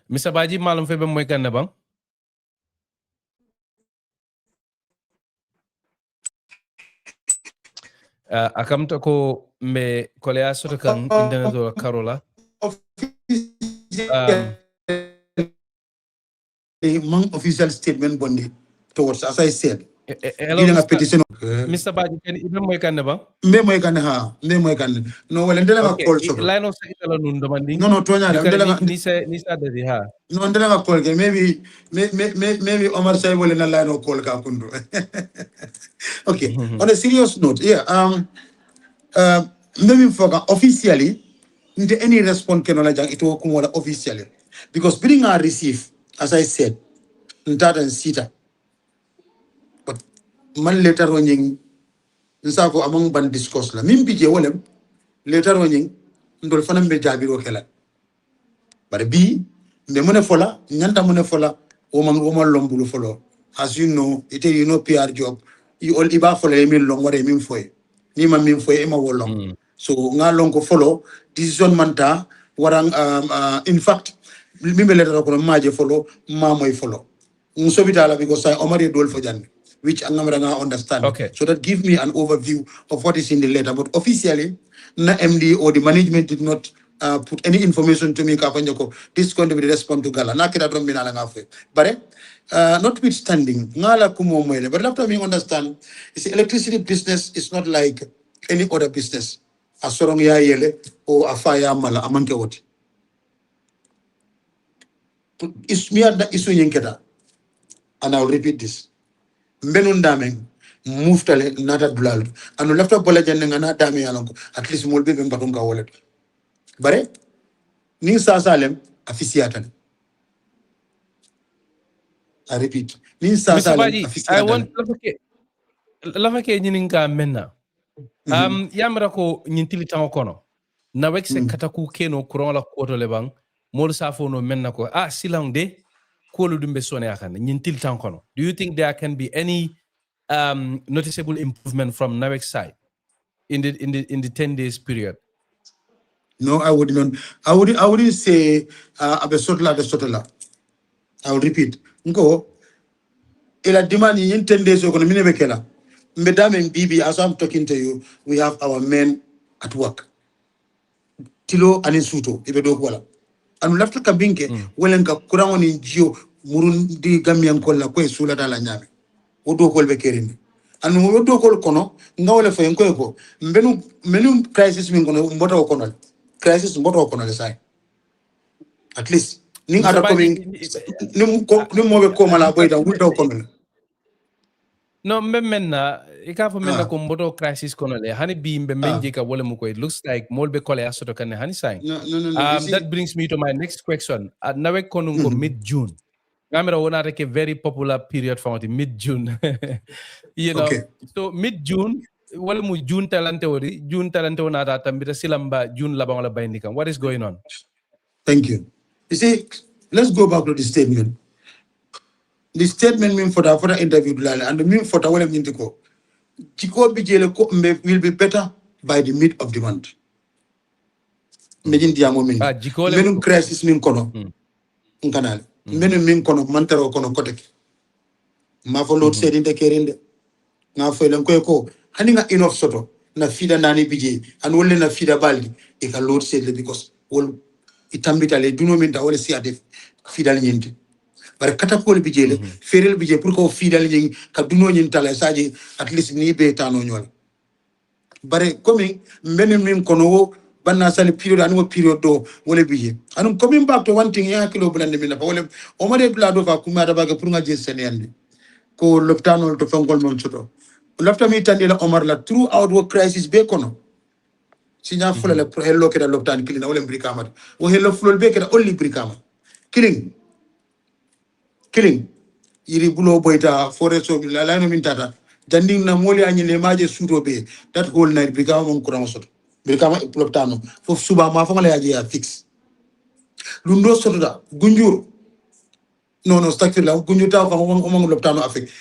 Mr. Baji malum febe moy ganna bang akamta ko me kolea soto kan internet o karola official statement bondi towards, as I said. Hello, Mr. Baji, can you moy ganna bang me moy ganna no wala ndela nga call so line of sekitala nun demanding no tonya ni sa de ha no ndela nga call ke maybe Omar Saibo le na line of call ka kundu. Okay, on a serious note, maybe for officially any response can it will come officially because bring our receive, as I said, that and sita. But man later on nsako among ban discuss la mim bije wolem later on ndol fanam be jabiro kala but bi me mone fola nyanta mone fola o man lombulu folo. As you know, PR job you all iba fola emin long ware min foy ni ma min foy ema wolong so nga long ko follow decision manta warang in fact mimbe later ko maje follow ma moy follow so bitala because I Omar dol fo janne which I'm not understand. Okay. So that gives me an overview of what is in the letter. But officially, na MD or the management did not put any information to me. This is going to be the response to GALA. But notwithstanding, but after me understand, electricity business is not like any other business. A sorong ya yele or a fire mala amanke what. It's me at the issue yinketa. And I'll repeat this. Mbenun dameng move tale nata dulal anu lafta bola jenne ngana dame yalonko at least molbe be mbatunga wallet bare ni sa salem afisiatan I repeat ni sa salem afisiatan I want lafake nyininga menna yamra ko nyintili tan kono NAWEC se kataku keno kuron la koto le bang mol safo no menna ko silang de kolu dumbe sone akane nyintil tankono. Do you think there can be any noticeable improvement from NAWEC side in the 10 days period? No, I would not. I wouldn't say abesotla. I will repeat. Ngo ila demand in 10 days okono mine bekela. Madam and Bibi, as I'm talking to you, we have our men at work. Tilo and Suto, Ibedo Wala. And after Kabinke, Welenka Kuramon in Gio, Murundi Gambian Kola, Kwe Sula Dala Nyame. Odo Kolbe Kerin. And Odo Kol Kono, no for Enquego. Menu crisis mean Moto Conal. Crisis Moto Conal side. At least. Ning other coming, no more Komala Boy than Widow Conal. No, menna ikafa menna ko mboto crisis kono le hani bimbe menje ka wala muko. It looks like molbe kole asoto kan hani sign. No. That brings me to my next question. At NAWEC konungo mid-June. Gamera wona take a very popular period for mid-June. You know. Okay. So mid-June wala mu June talante wona ta tambita silamba June laba wala bayndikam. What is going on? Thank you. You see, let's go back to the statement. The statement mean for the interview and the mean for the one to go. Chiko Bijele will be better by the mid of the month. Imagine the moment. Menum crisis mean kono. Nkanal. Menum mean kono mantero kono kotek. Ma for load said in the kerinde. Na for ko. Haninga enough soto. Na fida nani bije. And only na fida baldi. It can load said because all itambitale do no mean that all see at the fida nyindi. But catapult bijele, ferel bije pour ko fidal ñing ka duno ñin tala saji at least ni be tano ñol. Bare coming mbenem min kono wo banna sali period anu period do wala bije. Anu coming back to one thing ya kilo blande min na wala Omar de do fa kuma da baga pour nga je senende. Ko loptano to fangol mon soto. Lofta mi tandi la Omar la throughout wo crisis be kono. Sinya fula la hello ke da loptan kilina wala brikama. Wo hello fulol be ke da only brikama. Killing iri bulo boyta forest of la no min tata janding na moli anyi le maje suto be that whole night brikama mon kurama soto brikama ploptano fof suba ma fa ngala yaji ya fix lundo soto da gunjur no structure la gunjur ta fa ngom loptano affect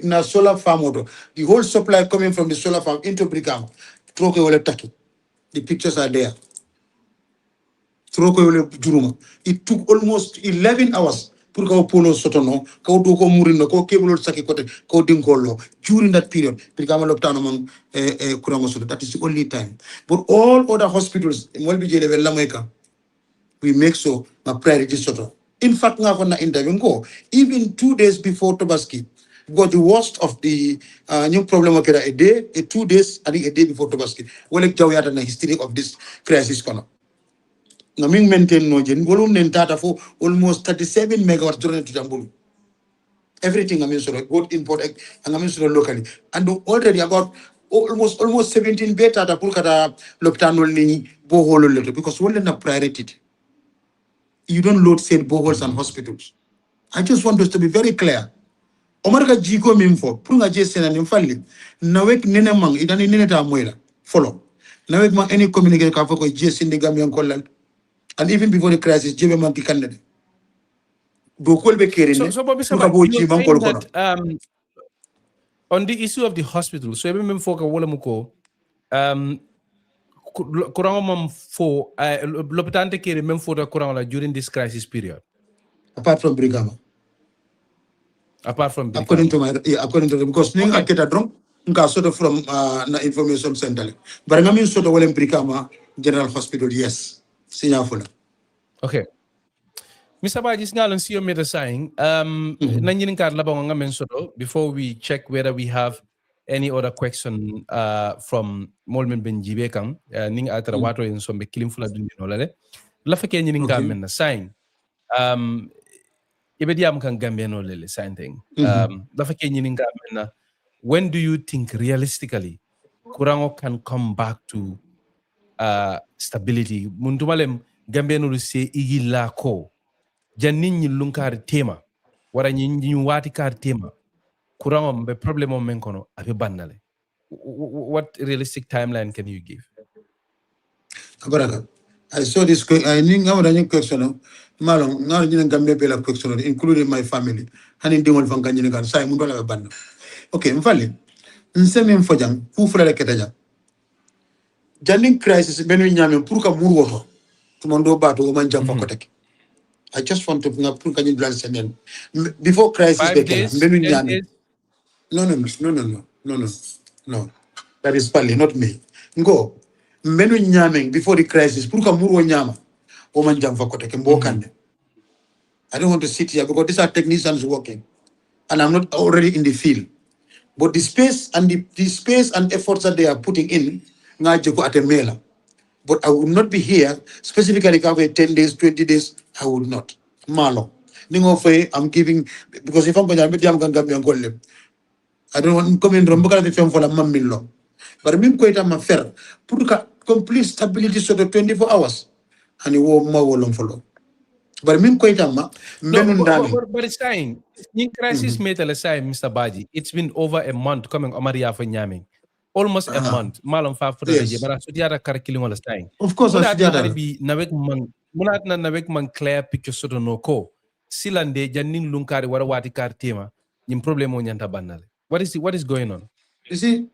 na solar farm odo the whole supply coming from the solar farm into brikama troke wala taki the pictures are there troke wala juruma it took almost 11 hours pour que polo sotono ko do ko murino ko kebulol saki kote ko dingolo during that period brikama loptano man kurango soto. That is the only time, but all other hospitals will be jele lameka we make so my priority soto. In fact nga ko na interview go even 2 days before Tobaski got the worst of the new problem okay a day 2 days I think a day before Tobaski wala jawyata na history of this crisis kono na ming maintain no jen volume nen tata for almost 37 megawatts during to Jambulu. Everything I mean sort of both import and I mean sort of locally. And already about almost 17 beta ta pulkata loptanol ni boholo leto because one na priority. You don't load said boholes and hospitals. I just want us to be very clear. Omar ka jigo mimfo punga jesena nimfali NAWEC nene mang idani nene ta moila follow NAWEC mang any communicate ka foko jes in the Gambian kolal. And even before the crisis, Jebe Manti Canada. So, Bobby Saba, you're saying that on the issue of the hospital, so even for Wolamuko, Kurangomam for Lopitante Kiri Memfoda Kurangala during this crisis period. Apart from Brigama. According to them, because Ning Aketa Drum, Nka sort of from information center. But I mean sort of Brigama General Hospital, yes. Okay. Mr. Bajis ngalon siyo meta saying nanyin kar labang nga mensodo before we check whether we have any other question from Molmen Benjibe kam ning atra wato in sombe kilim fula dundi no lale la feke nyin ka men na saying ibediam kan Gambia no lele saying thing la feke nyin ka men na when do you think realistically Kurango can come back to stability muntumalem Gambia no se igila ko janin ñi lunkar tema wara ñi wati kar tema Kurango be problem men kono afi bandale. What realistic timeline can you give? Baraka, I saw this. I think I'm running question. Malong, now you Gambia bela question, including my family. And in the one from Ganyan, Sai Mundola Band. Okay, Mfali. Nsemi mfojang, who for the Ketaja. Janning crisis, Benu Yamin, Purka Murwoto, Tumondo Bato, Oman Jamfakotek. I just want to bring up Purka Glance and then before crisis, 5 days, Benu 10 Yamin. days. No. That is Pali, not me. Go. Menu Nyaming before the crisis, Purka Murwo Nyama, Oman Jamfakotek, and Bokande. I don't want to sit here because these are technicians working. And I'm not already in the field. But the space and the space and efforts that they are putting in, ngajeko at a mailer. But I would not be here, specifically cover 10 days, 20 days, I would not. Malo. I'm giving, because if I'm going to be Gambian, I don't want to come in Romboka the film for a mamilo. But I mean, quite a fair. Put complete stability so the 24 hours. And you won't more long follow. But I mean, quite a No, but it's fine. In crisis metal aside, Mr. Baji, it's been over a month coming Omaria for Nyaming. Almost a month. Malum fa for the but I studied car killing all the time. Of course, I studied. Be Nawek man clear picture sort of no ko. Silande Janin Lunkari Warawati car tema. In problem on Yanta Banale. What is going on? You see,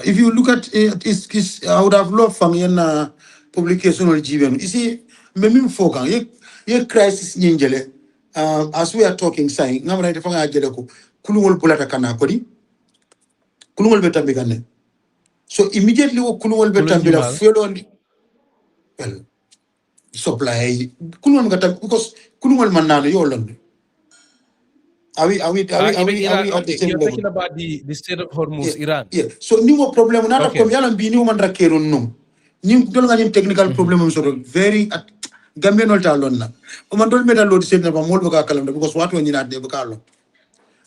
if you look at it, I would have loved from your publication or GBM. You see, Memim Fogan, ye crisis ninjele. As we are talking, saying, Namra Fanga Jeleko, Kulumul Pulata Kanakodi, Kulumul Betamigane. So immediately, Kulumul Betamila fuel on well, supply Kulum Gata because Kulumul Manano, Yoland. Are we at the same You're level? talking about the state of Hormuz, Iran. Yeah. So new problem not come yalan bi new man rakerun num. Nim dol nga technical problem so very at Gambian ol talon na. O man dol metal load set na ba mol baka kalam because what when you not de baka lo.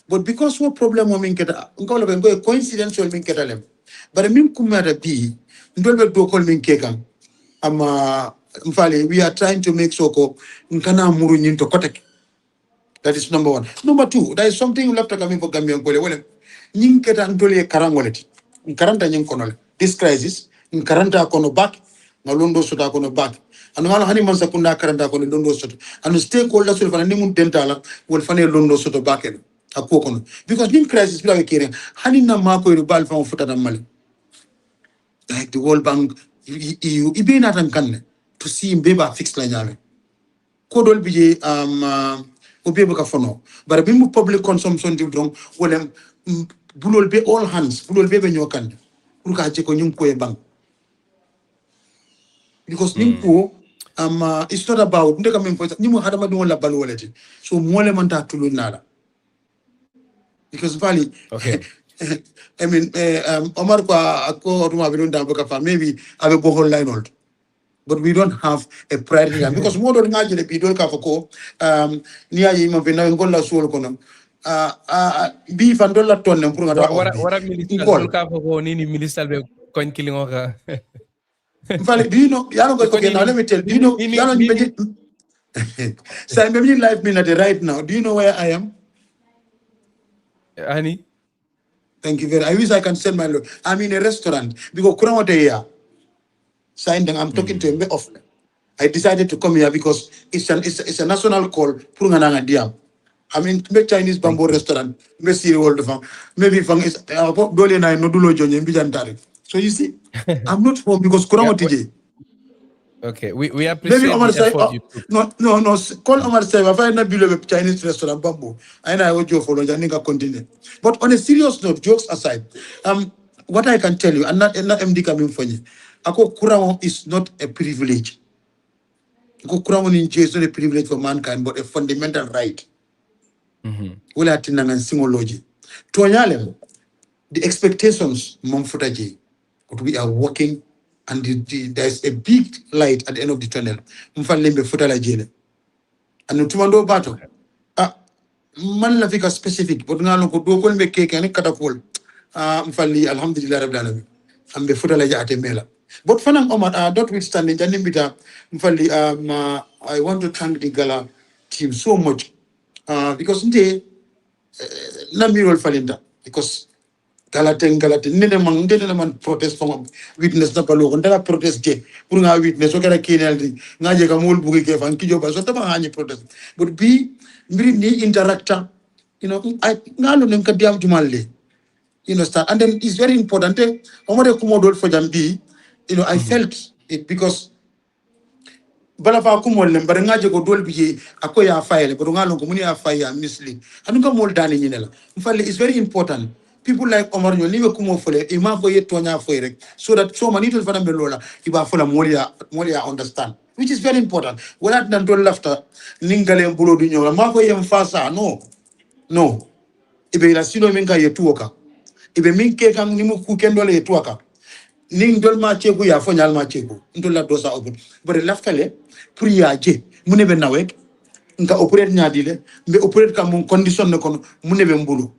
But because what problem min keta ngolo be go coincidence min keta lem. But min kumata bi ndol be do kol min kekan. Ama mfale we are trying to make soko nkana muru nyin to kotek. That is number one. Number two, there is something you left to come in for Gambian Pole. Well, Ninketa Antole Karangoleti. In Karanta Yankonol. This crisis, in Karanta Kono back, Nalondo Sota Kono back. And one honeyman Sakunda Karanta Kono Londo Soto. And the stakeholders will find a new dentala will find a Londo Soto back in a cocono. Because Nim crisis, we are caring. Hanina Marco Rubal from Futan Mali. Like the World Bank, you be not uncanny to see him Beba fixed line. Kodol BJ, Obieba Fono. But a public consumption do wrong, well, Bulol be all hands, Bulol be when you can. Uka check on Yumko bank. Because Nimpo, it's not about Nimu Hadamadu la Baluality. So Molemanta to Lunada. Because Valley, okay. I mean, Omar maybe I will go whole line old. But we don't have a priority line because more than imagine if you don't have a co near him of Gola Soul Conum. Beef and dollar ton and what a minister coin killing over. Do you know? Let me tell you. Do you know? So I'm in life minute right now. Do you know where I am? Honey. Thank you very much. I wish I can send my load. I'm in a restaurant because Kurama here. I'm talking to him often. I decided to come here because it's a national call. I mean, Chinese bamboo restaurant. Maybe so you see, I'm not home because Kurama TJ. Okay, we appreciate maybe Omar the effort you took. No. Call Omar say, if I not below a Chinese restaurant bamboo, I would go for Janika continue. But on a serious note, jokes aside, what I can tell you, and not MD coming for you. Ako Kurama is not a privilege. Ako Kurama is not a privilege for mankind, but a fundamental right. Wala tinangan singology. Tuanyalem, the expectations Momfutaji, but we are working, and there's a big light at the end of the tunnel. Mfalembe futala jele. And tumando bato. Man la fika specific, but ngalo ko do ko me keke ani katapol. Mfali alhamdulillah rabbil alamin. Ambe futala ja ate mela. But Fanang Omar, notwithstanding, I want to thank the GALA team so much because they Namirol Falinda because galate nene man protest from witness na palo ndala protest ke pour nga witness o kala kinel di nga je ka mol bugi ke fan ki joba so tama nga protest but bi mbiri ni interacta I ngalo nen ka diam jumalle start and then it's very important omode kumodol for jambi I felt it because bala fa kumol le bare ngaje ko dol bi ako ya file but ngalo ko muni ya file mislead anu ka mol dani nyinela mfalle is very important. People like Omar Nyo liwe kumo fole ima ko yetonya foire so that so many people fana belola iba fola molia understand, which is very important. Wala nan dol lafta ningale mbulo du nyola ma ko yem fasa no ibe la sino minka yetuoka ibe minke kan nimu ku kendole yetuoka ning dol ma chegu ya fo nyal ma chegu ndol la dosa obut bare laftale pour yaje munebe nawek nka operate nyadile mbe operate kam mon condition ne kono munebe mbulu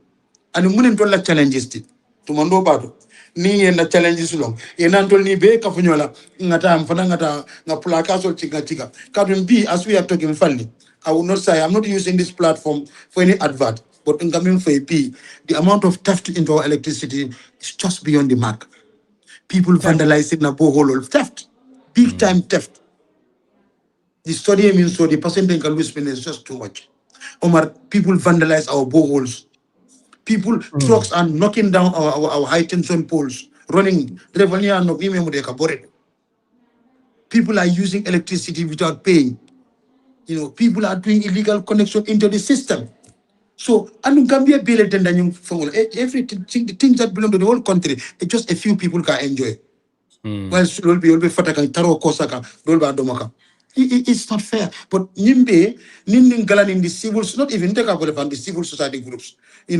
ani munen tolla challenges ti to mando bato ni en na challenges long e nan tol ni be ka funyola ngata am fana ngata nga plaka sol chiga kadum bi as we are talking falli I will not say I'm not using this platform for any advert, but in coming for B, the amount of theft into our electricity is just beyond the mark. People vandalizing a borehole, theft, big time theft. The study means so the percentage can spend is just too much. Omar, people vandalize our boreholes. People, trucks are knocking down our high tension poles, running. People are using electricity without paying. People are doing illegal connection into the system. So, and Gambia bill everything, the things that belong to the whole country, just a few people can enjoy. Well, will be fataka taro kosaka, dolba domaka. It's not fair. But Nimbe, Ninding Galan in the civils, not even take up from the civil society groups. The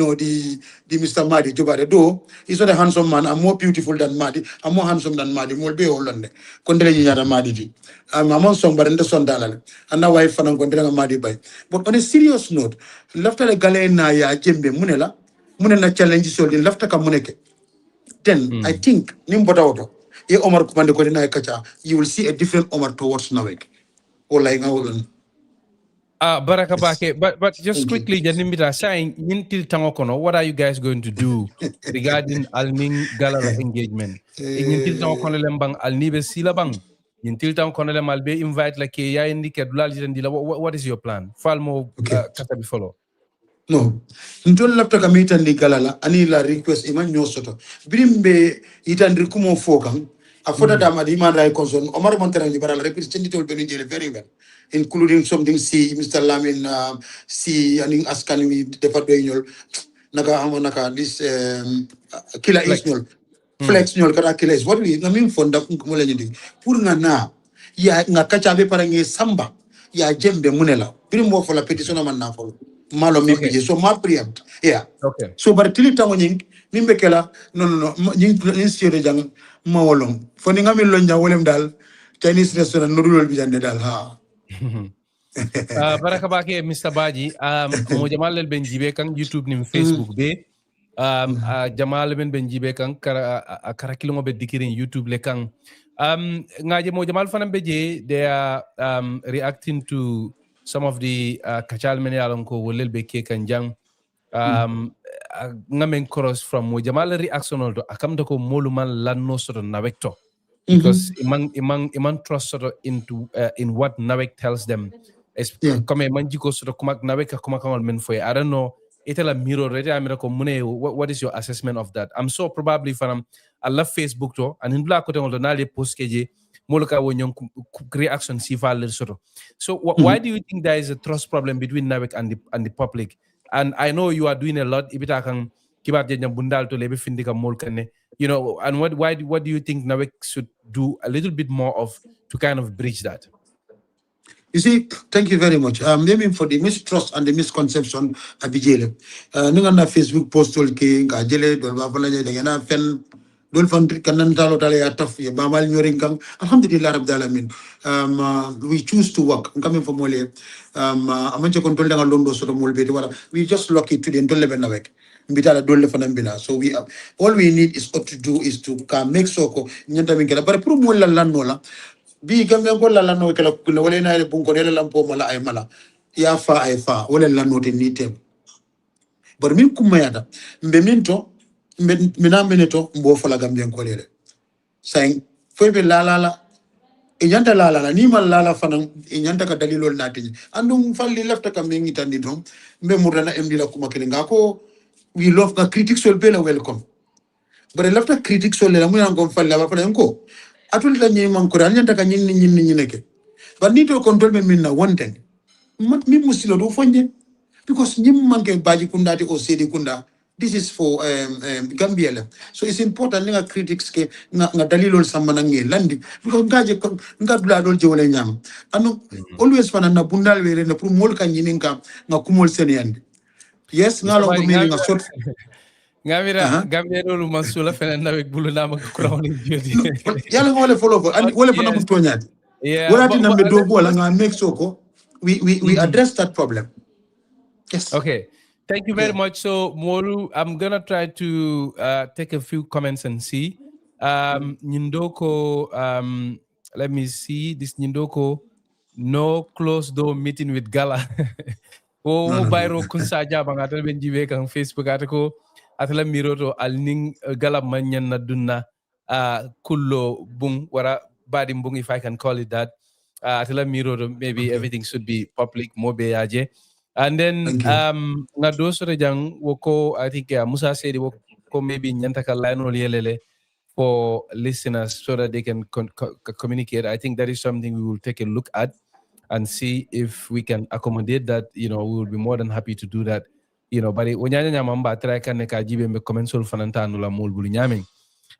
Mr. Madi, Jobade, though he's not a handsome man, I'm more beautiful than Madi, I'm more handsome than Madi, more be Holland. Condele Yara Madi. I'm among some but in the son dalal. And now I found Condela Madi by. But on a serious note, left the Galena ya Jembe Munela challenges so left a Muneke. Then I think Nimbota Auto, Omar Kumande Kodina Kacha, you will see a different Omar towards NAWEC. Baraka Bake, but just quickly, Janimita saying, Yintil Tangokono, what are you guys going to do regarding Alning GALA engagement? Yintil Tangokono Lembang Alnibe Silabang, Yintil Tangokono Malbe invite like ya indicate what is your plan? Falmo Katabi follow. No, ntol lapta kamita ni galala ani la request iman nyosoto birimbe itandri kumo fokam afoda dama di man ray concern Omar Montero liberal representative benjele very well, including something see Mr. Lamin see aning askan wi defa doyol naka this killer is nyol flex nyol kara killer is what we ngamin fonda ko la nyindi pour nga na ya nga kacha be parange samba ya jembe munela birimbo fo la petition man na fo malo mi pije so ma preempt okay so bar tili tango nying nimbe kela no nying insure jang ma wolong fo ni ngami lonja wolem dal Chinese restaurant no dulol bi jande dal ha Baraka Bake Mr. Baji mo jamal el benjibe kan YouTube nim Facebook be jamal ben benjibe kan kara kilo be dikirin YouTube le kan ngaje mo jamal fanam beje they are reacting to some of the kachal meni alonko wolel be ke kanjang ngamen cross from mo jamal reaction to akamta ko moluman lanno soto nawekto because imang trust sort of into in what NAWEC tells them. Come manjiko sort of kumak NAWEC kumakal men for I don't know. Itela mirror what is your assessment of that? I'm so probably from I love Facebook to and in black hotel nali post keje moloka wonyong reaction sifal sort of. So why do you think there is a trust problem between NAWEC and the public? And I know you are doing a lot ibita kan kibat bundal to lebe findika molkane. And what do you think NAWEC should do a little bit more of to kind of bridge that? You see, thank you very much. Maybe for the mistrust and the misconception, Abijele. Nungana Facebook post ke ngajele dolba pala jengena fen dol fan kanan talo tale ataf ya bamal nyoringkang. Alhamdulillah rabbil alamin. We choose to work. Coming from Mole, amanche control dengan londo soto molbe wala. We just lucky to the entole NAWEC. So we all we need is what to do is to make soko nyanta minkela bare pour mo la lanola bi Gambia ko la lano kala kula wala na bunko le lampo mala ay mala ya fa ay fa wala lano te nitem bar min kumayada mbe minto mina meneto mbo fola Gambian ko lele saying foybe la inyanta la ni mal la fanan inyanta ka dalilol nati andum falli lafta kam ngi tandi dom mbe murana emdi la kuma kene ngako we love the critics will be welcome but lafta critics will la mun ngom falli ba fa ko atul la nyi man ko nyanta ka nyi neke but need to control me minna one thing mi musilo do fonje because nyim manke baji kundati o sedi kunda. This is for Gambia. So it's important nga critics ke nga dalilol samana nge landi because nga dula dol jewle nyam anu always fana na bundal were na pour mol kan yininka nga kumol seniyande yes nga lo ko meli nga sot Ngamira Gambia dolu masula fena NAWEC bulu na ma crown jodi yalla ngole follow ko wala fana ko tonyati wala tin nambe do bola nga make sure ko we address that problem. Yes. Okay. Thank you very much. So, Moru, I'm going to try to take a few comments and see. Nyindoko, let me see. This Nyindoko, no closed door meeting with GALA. Oh, Bairo Kunsaja, Bangatel Benjive on Facebook article. Atala Miroto, Alning GALA Manyan Naduna, Kullo Bung, Wara Badim Bung, if I can call it that. Atala Miroto, maybe everything should be public, Mobe Aje. And then nga doso rejang woko I think Musa said woko maybe nyantaka line yelele for listeners so that they can communicate. I think that is something we will take a look at and see if we can accommodate that. You know, we will be more than happy to do that. You know, but when nyanya nyamamba try kan ka jibe me commensol fanantanu la mol bulu nyaming.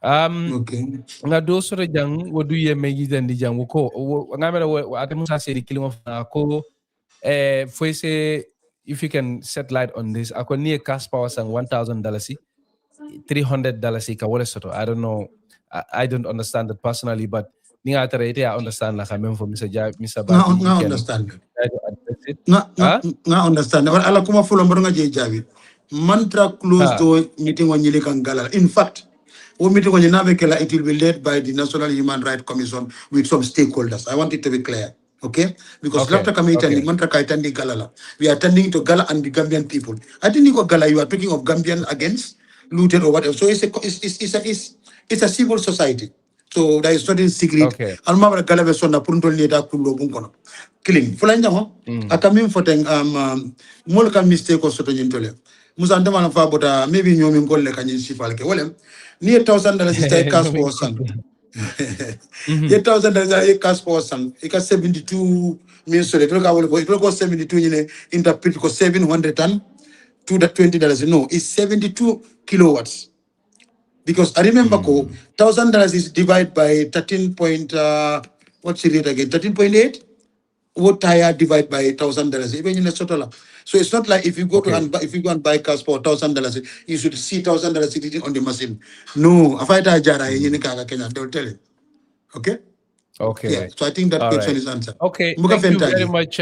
Nga doso rejang wodu ye meji di jang woko ngamera ate Musa said killing of ko for say if you can set light on this, I could near cash power sang $1,000, $300 ka wala soto. I don't know. I don't understand that personally, but I understand like I mean for Mr. Bati. Nga understand. Nga understand. But ala kuma fulo mbonga je jabi. Mantra close to meeting on Yili Kangala. In fact, meeting on NAWEC, it will be led by the National Human Rights Commission with some stakeholders. I want it to be clear. Okay? Because after committee mantra kaitandi GALA. We are attending to GALA and the Gambian people. I think you got GALA, you are talking of Gambian against looted or whatever. So it's a civil society. So there is not in secret. Almabra GALA besona puntol leda kullo bunkono. Killing. Fulanja ho. Akamim foteng molka mistake or soto nyintole. Musa ndama fa bota maybe nyomi ngolle kanyin sifalke. Wole ni $1,000 is take cash for son. $8,000 cash for some. It got 72 means so it will go 72 interpret because 720 $20. No, it's 72 kilowatts. Because I remember $1,000 is divided by 13 point what's the rate again? 13.8. What tire divide by $1,000 even in a total. So it's not like if you go to if you go and buy cars for $1,000, you should see $1,000 sitting on the machine. No, if I jara Kenya, they'll tell you. Okay. Okay. Yeah. So I think that question is answered. Okay. Thank you very much,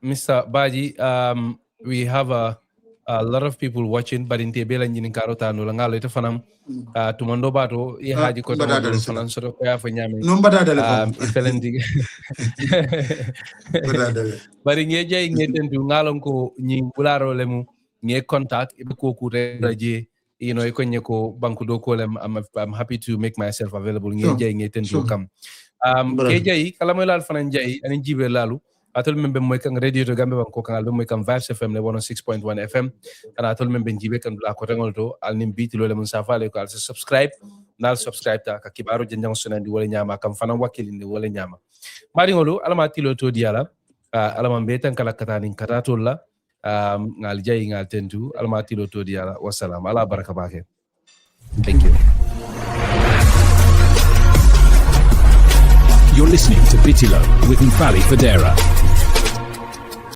Mr. Baji. We have a lot of people watching, but in Tebela and Karota no langalo ito fanam tumando bato haji ko fanam soro kaya fa nyame no bada telefon ifelendi bari ngeje ngeten du ngalon ko nyi bularo lemu nge contact ibe ko ku reje you know ko nyeko banku do ko lem I'm happy to make myself available ngeje ngeten du kam keje kala mo lal fanan jey ani jibe lalu atol membe moy kan radio to Gambia ko kan albe moy kan Vibes FM le 106.1 FM kana atol membe jibe kan la ko tangol to al nim Bitilo le mun safale ko al subscribe nal subscribe ta ka kibaro jenjang sunandi wala nyama kam fana wakilinde wala nyama mari ngolu alama tilo to diala alama betan kala katani katato la ngal jay ngal tentu alama tilo to diala wassalam ala baraka bake. Thank you. You're listening to Bitilo with Mfali Fadera.